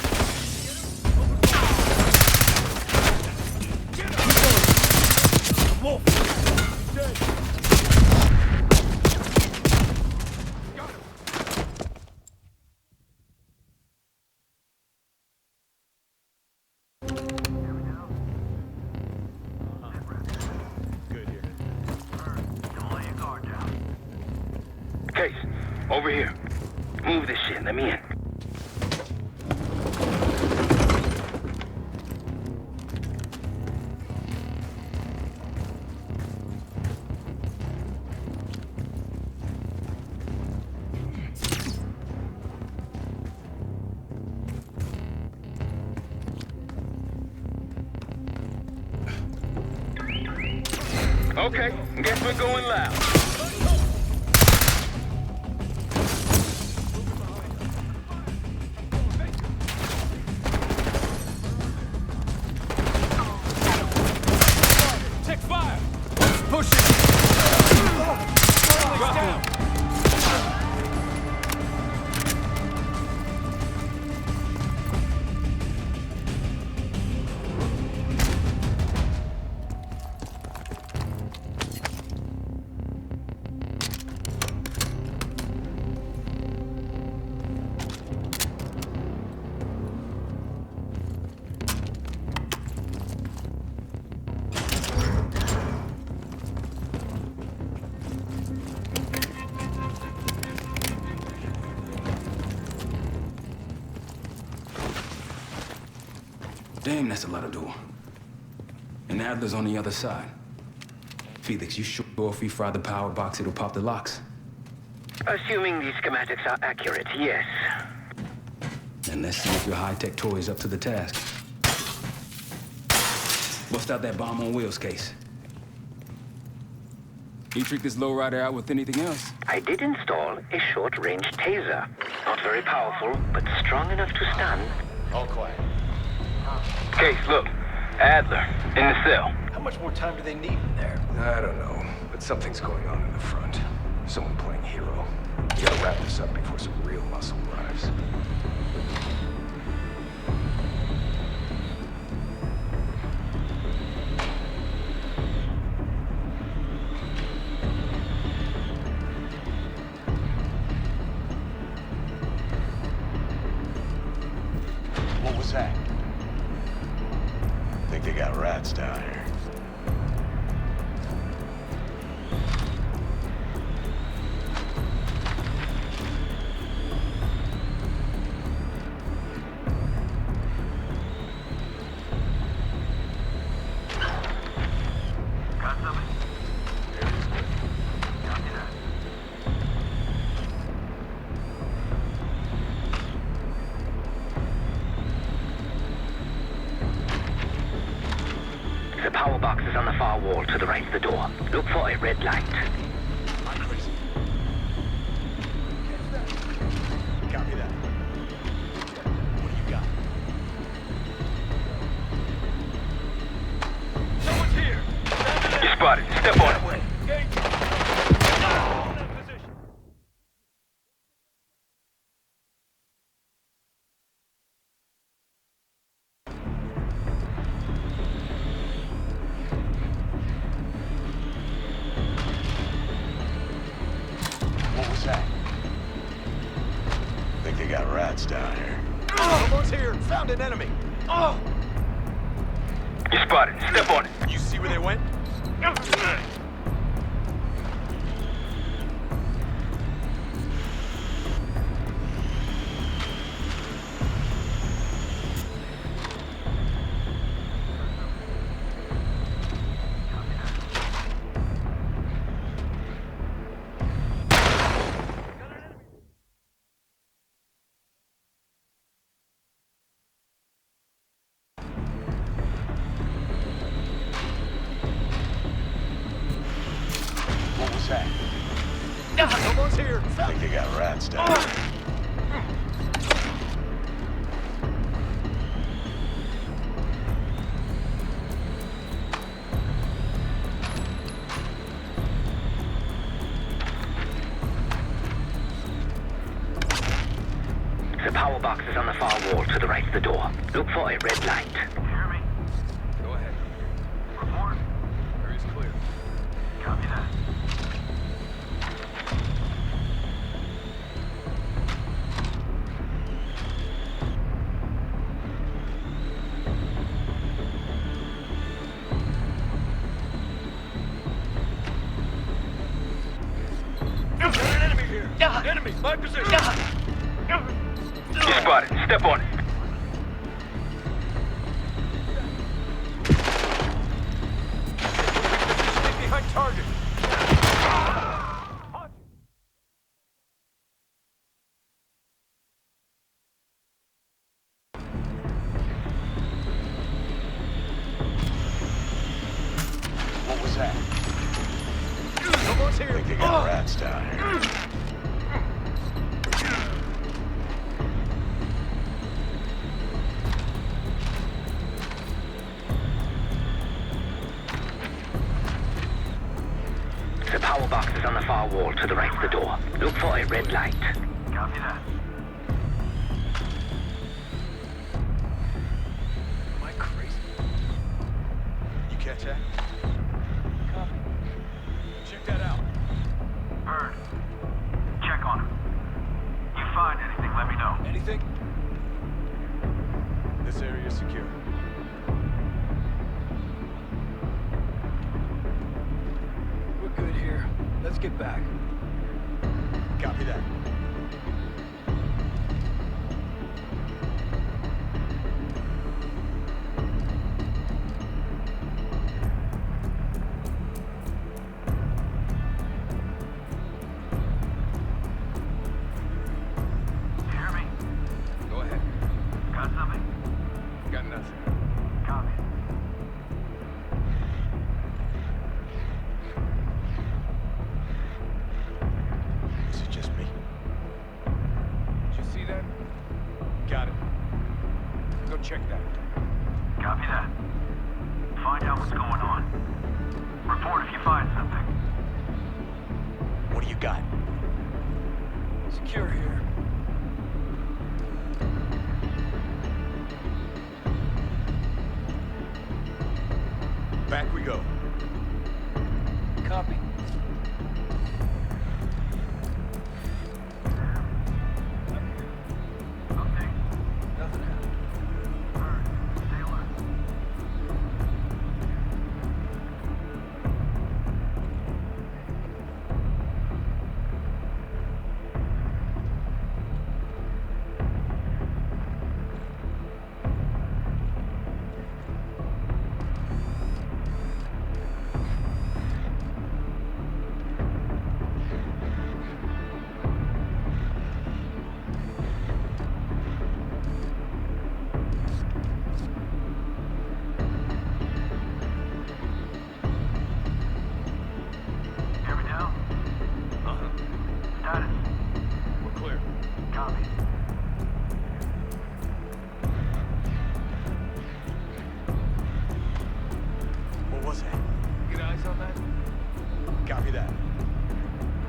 Case, over here. Move this shit, let me in. Okay, guess we're going loud. Take fire! Push it! Drop down! Damn, that's a lot of door. And Adler's on the other side. Felix, you sure if we fry the power box, it'll pop the locks? Assuming these schematics are accurate, yes. And let's see if your high-tech toy is up to the task. Bust out that bomb on wheels, Case. You trick this lowrider out with anything else? I did install a short-range taser. Not very powerful, but strong enough to stun. All quiet. Case, look. Adler, in the cell. How much more time do they need in there? I don't know, but something's going on in the front. Someone playing hero. We gotta wrap this up before some real muscle arrives. What was that? Think they got rats down here. The power box is on the far wall to the right of the door. Look for a red light. Copy that. What do you got? Someone's here! You spotted. Step on it. What was that? Think they got rats down here. Someone's here! Found an enemy! Oh! You spotted. Step on it. You see where they went? Someone's here! I think they got rats down there. The power box is on the far wall to the right of the door. Look for a red light. Hear me? Go ahead. Report. Area's clear. Copy that. There's an enemy here! Enemy! My position! You spotted. Step on it. Stay behind target! What was that? Someone's here! I think they got rats down here. The power box is on the far wall to the right of the door. Look for a red light. Copy that. Am I crazy? You catch that? Copy. Check that out. Bird. Check on him. You find anything, let me know. Anything? This area is secure. We're good here. Let's get back. Copy that. Hear me? Go ahead. Got something? Got nothing. Copy. Is it just me? Did you see that? Got it. Go check that. Copy that. Find out what's going on. Report if you find something. What do you got? Secure here. Back we go. Copy. Okay. Nothing happened. Bird, stay alert. Hear me now? Status. We're clear. Copy. What was that? Get eyes on that? Copy that.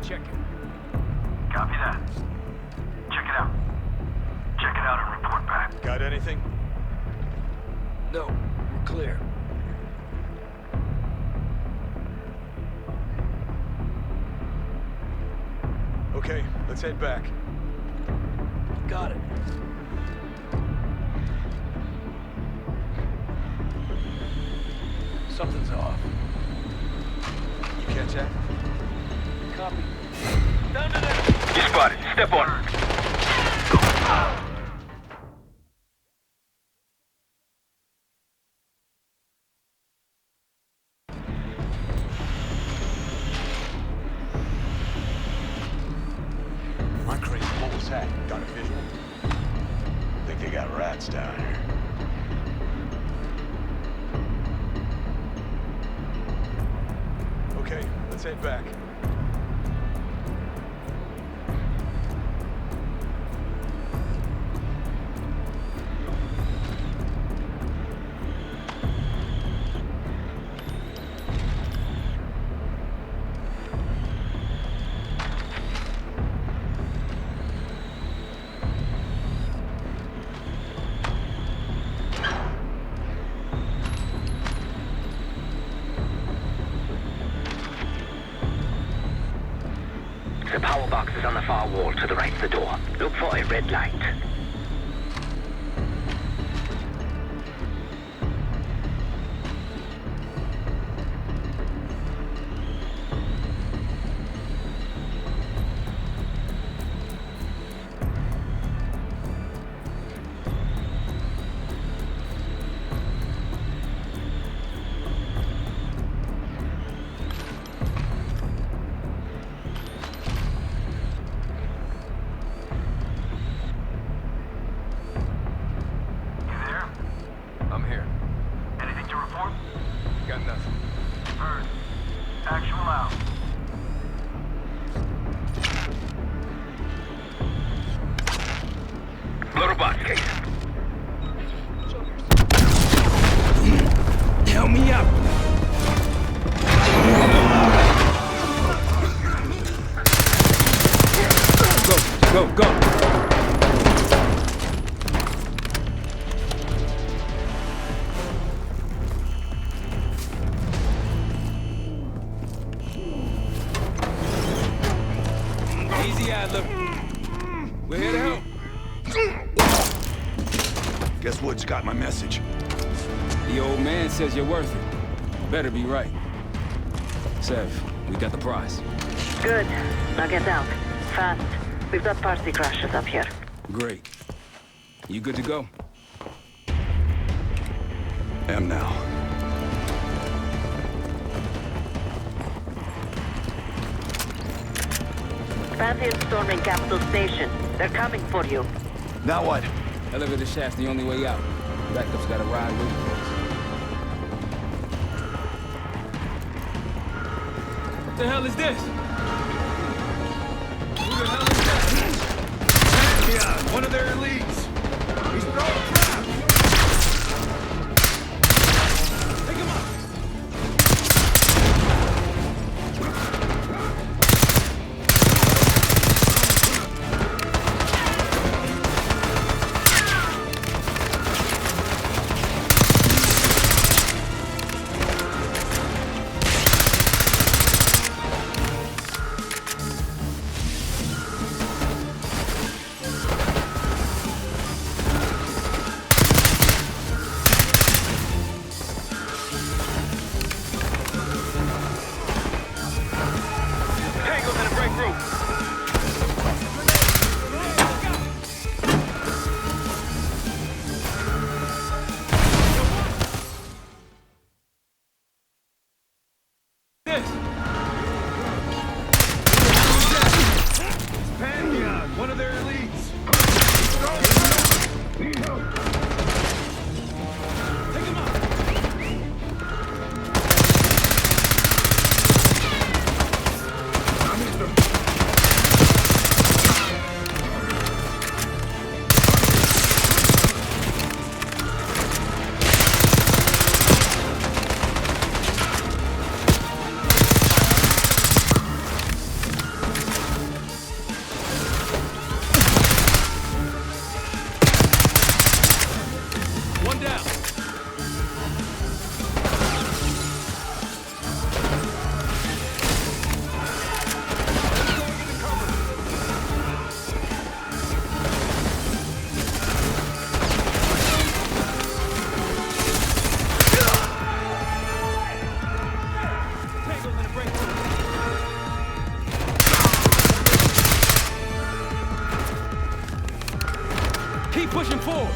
Check it. Copy that. Check it out. Check it out and report back. Got anything? No, we're clear. Okay, let's head back. Got it. Something's off. You catch that? Copy. Down to that! You spotted. Step on it. Am I crazy? What was that? Got a visual? Think they got rats down here. Okay, let's head back. power box is on the far wall to the right of the door. Look for a red light. Help me out! Go, go, go! Easy, Adler. We're here to help. Guess Woods got my message. The old man says you're worth it. Better be right. Sev, we got the prize. Good. Now get out. Fast. We've got party crashers up here. Great. You good to go? Am now. Pantheon storming Capital Station. They're coming for you. Now what? Elevator shaft's the only way out. Backup's got a ride waiting for us. What the hell is this? Who the hell is that? Yeah, one of their elites. He's throwing traps. Take him out. One of their elites. Take him out. One down. Keep pushing forward.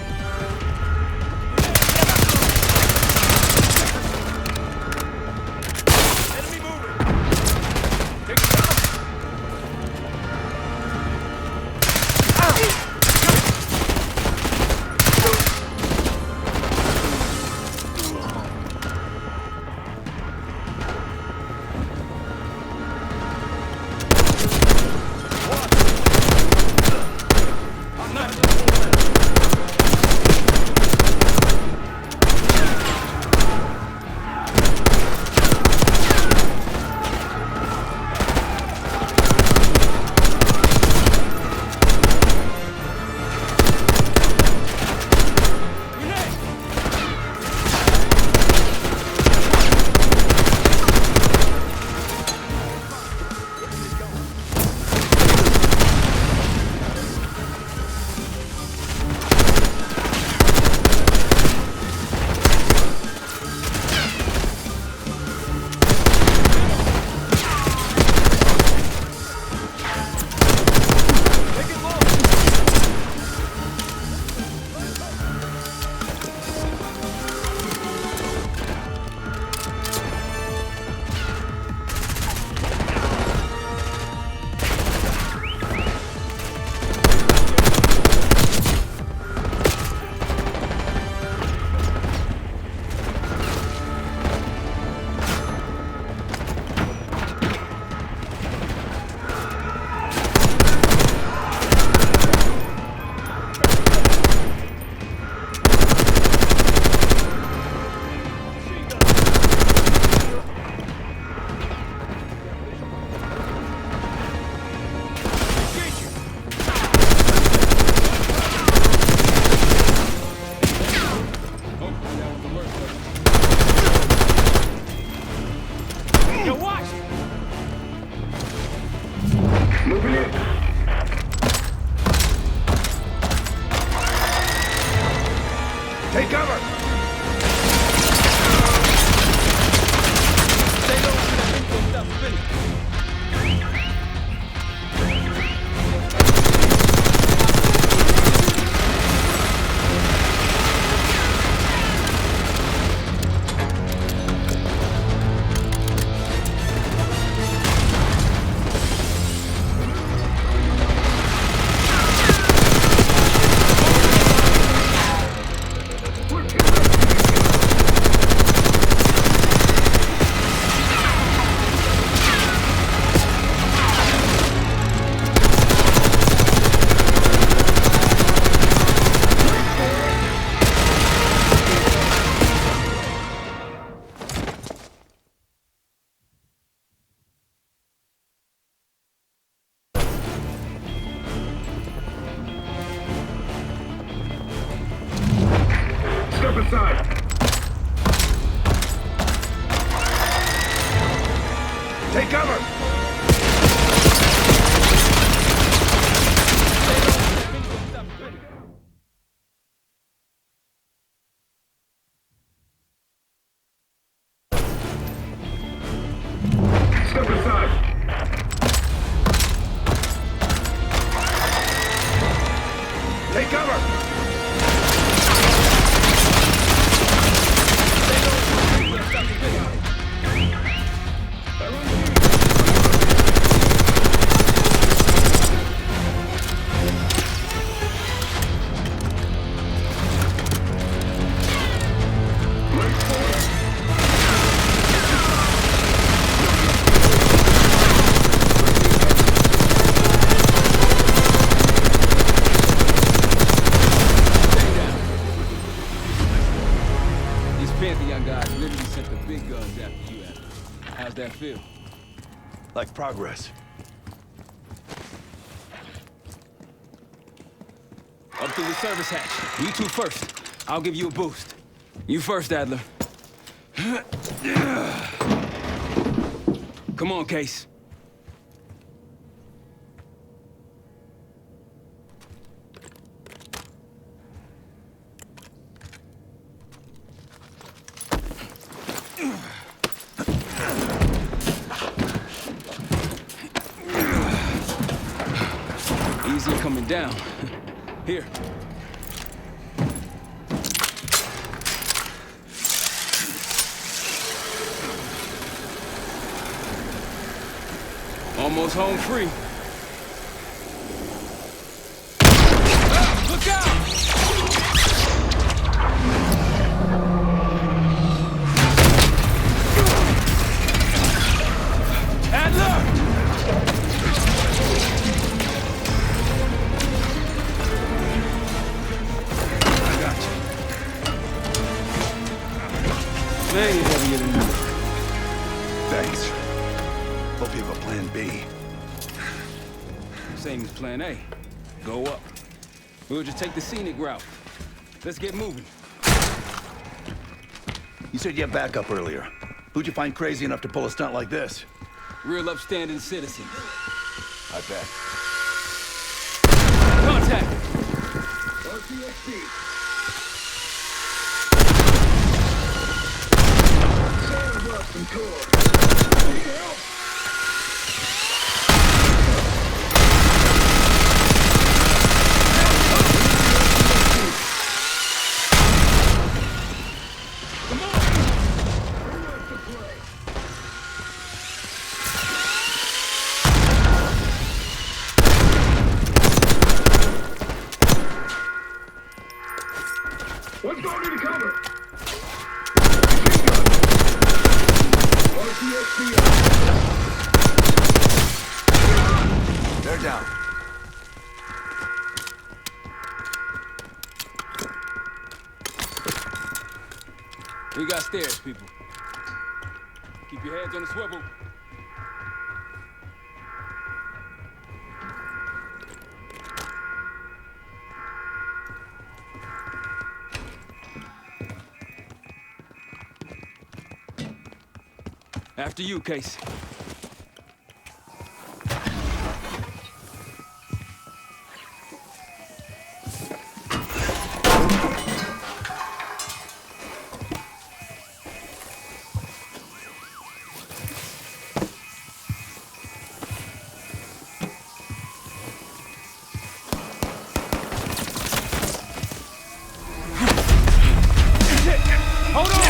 aside! Take cover! Step aside! Take cover! Pantheon guys literally sent the big guns after you, Adler. How's that feel? Like progress. Up through the service hatch. You two first. I'll give you a boost. You first, Adler. Come on, Case. Easier coming down. Here. Almost home free. Ah, look out! Way heavier than you. Thanks. Hope you have a plan B. Same as plan A. Go up. We'll just take the scenic route. Let's get moving. You said you had backup earlier. Who'd you find crazy enough to pull a stunt like this? Real upstanding citizens. I bet. Contact! RTXD. Some core. Need help? Come on! Who wants to play? Let's go to the cover! They're down. We got stairs, people. Keep your heads on the swivel. After you, Case. Hold on!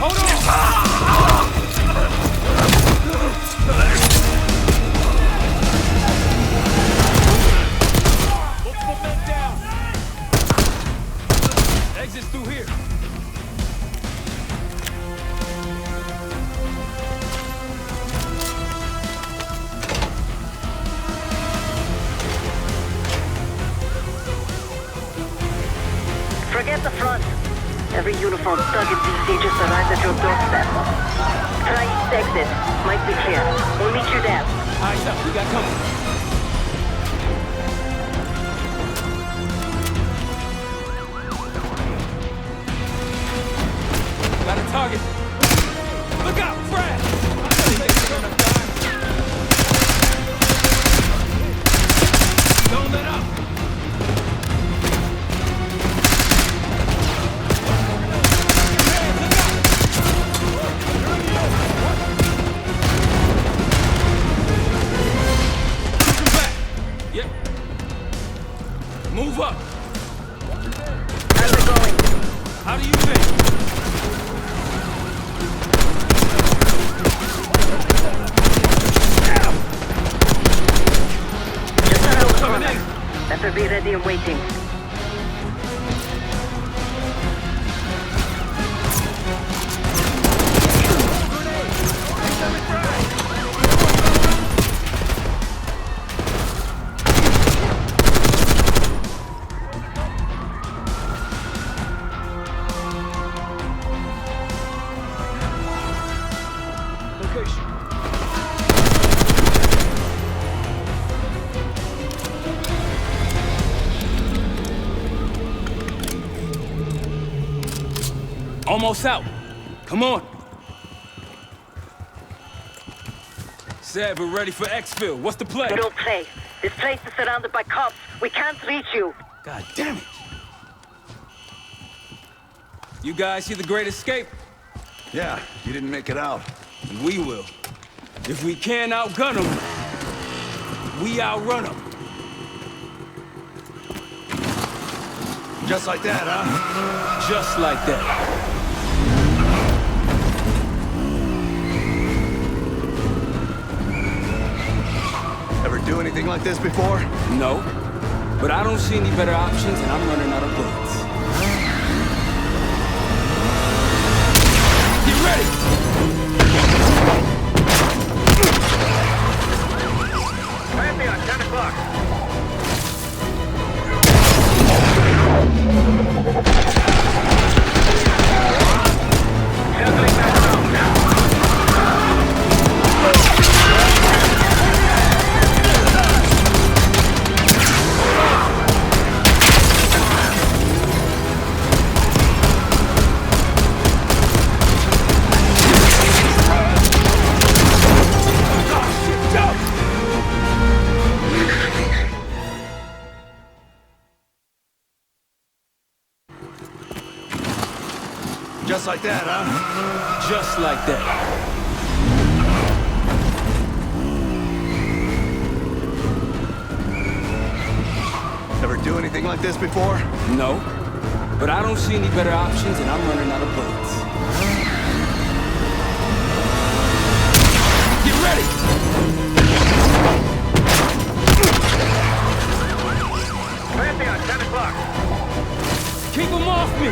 Hold on! uniforms dug in DC just arrived at your doorstep. Try east exit. Might be clear. We'll meet you there. Eyes up, we got company. Got a target. Look out, Fred! Don't let up! Yep. Move up. How's it going? How do you think? Just around the corner. Better be ready and waiting. Almost out. Come on. Said we're ready for exfil. What's the play? No play. This place is surrounded by cops. We can't reach you. God damn it. You guys see the Great Escape? Yeah, you didn't make it out. And we will. If we can't outgun them, we outrun them. Just like that, huh? Just like that. Ever do anything like this before? No. But I don't see any better options, and I'm running out of bullets. Get ready! Pantheon, 10 o'clock. Circling back around now. Just like that, huh? Just like that. Ever do anything like this before? No. But I don't see any better options, and I'm running out of bullets. Get ready! Pantheon, 10 o'clock. Keep them off me!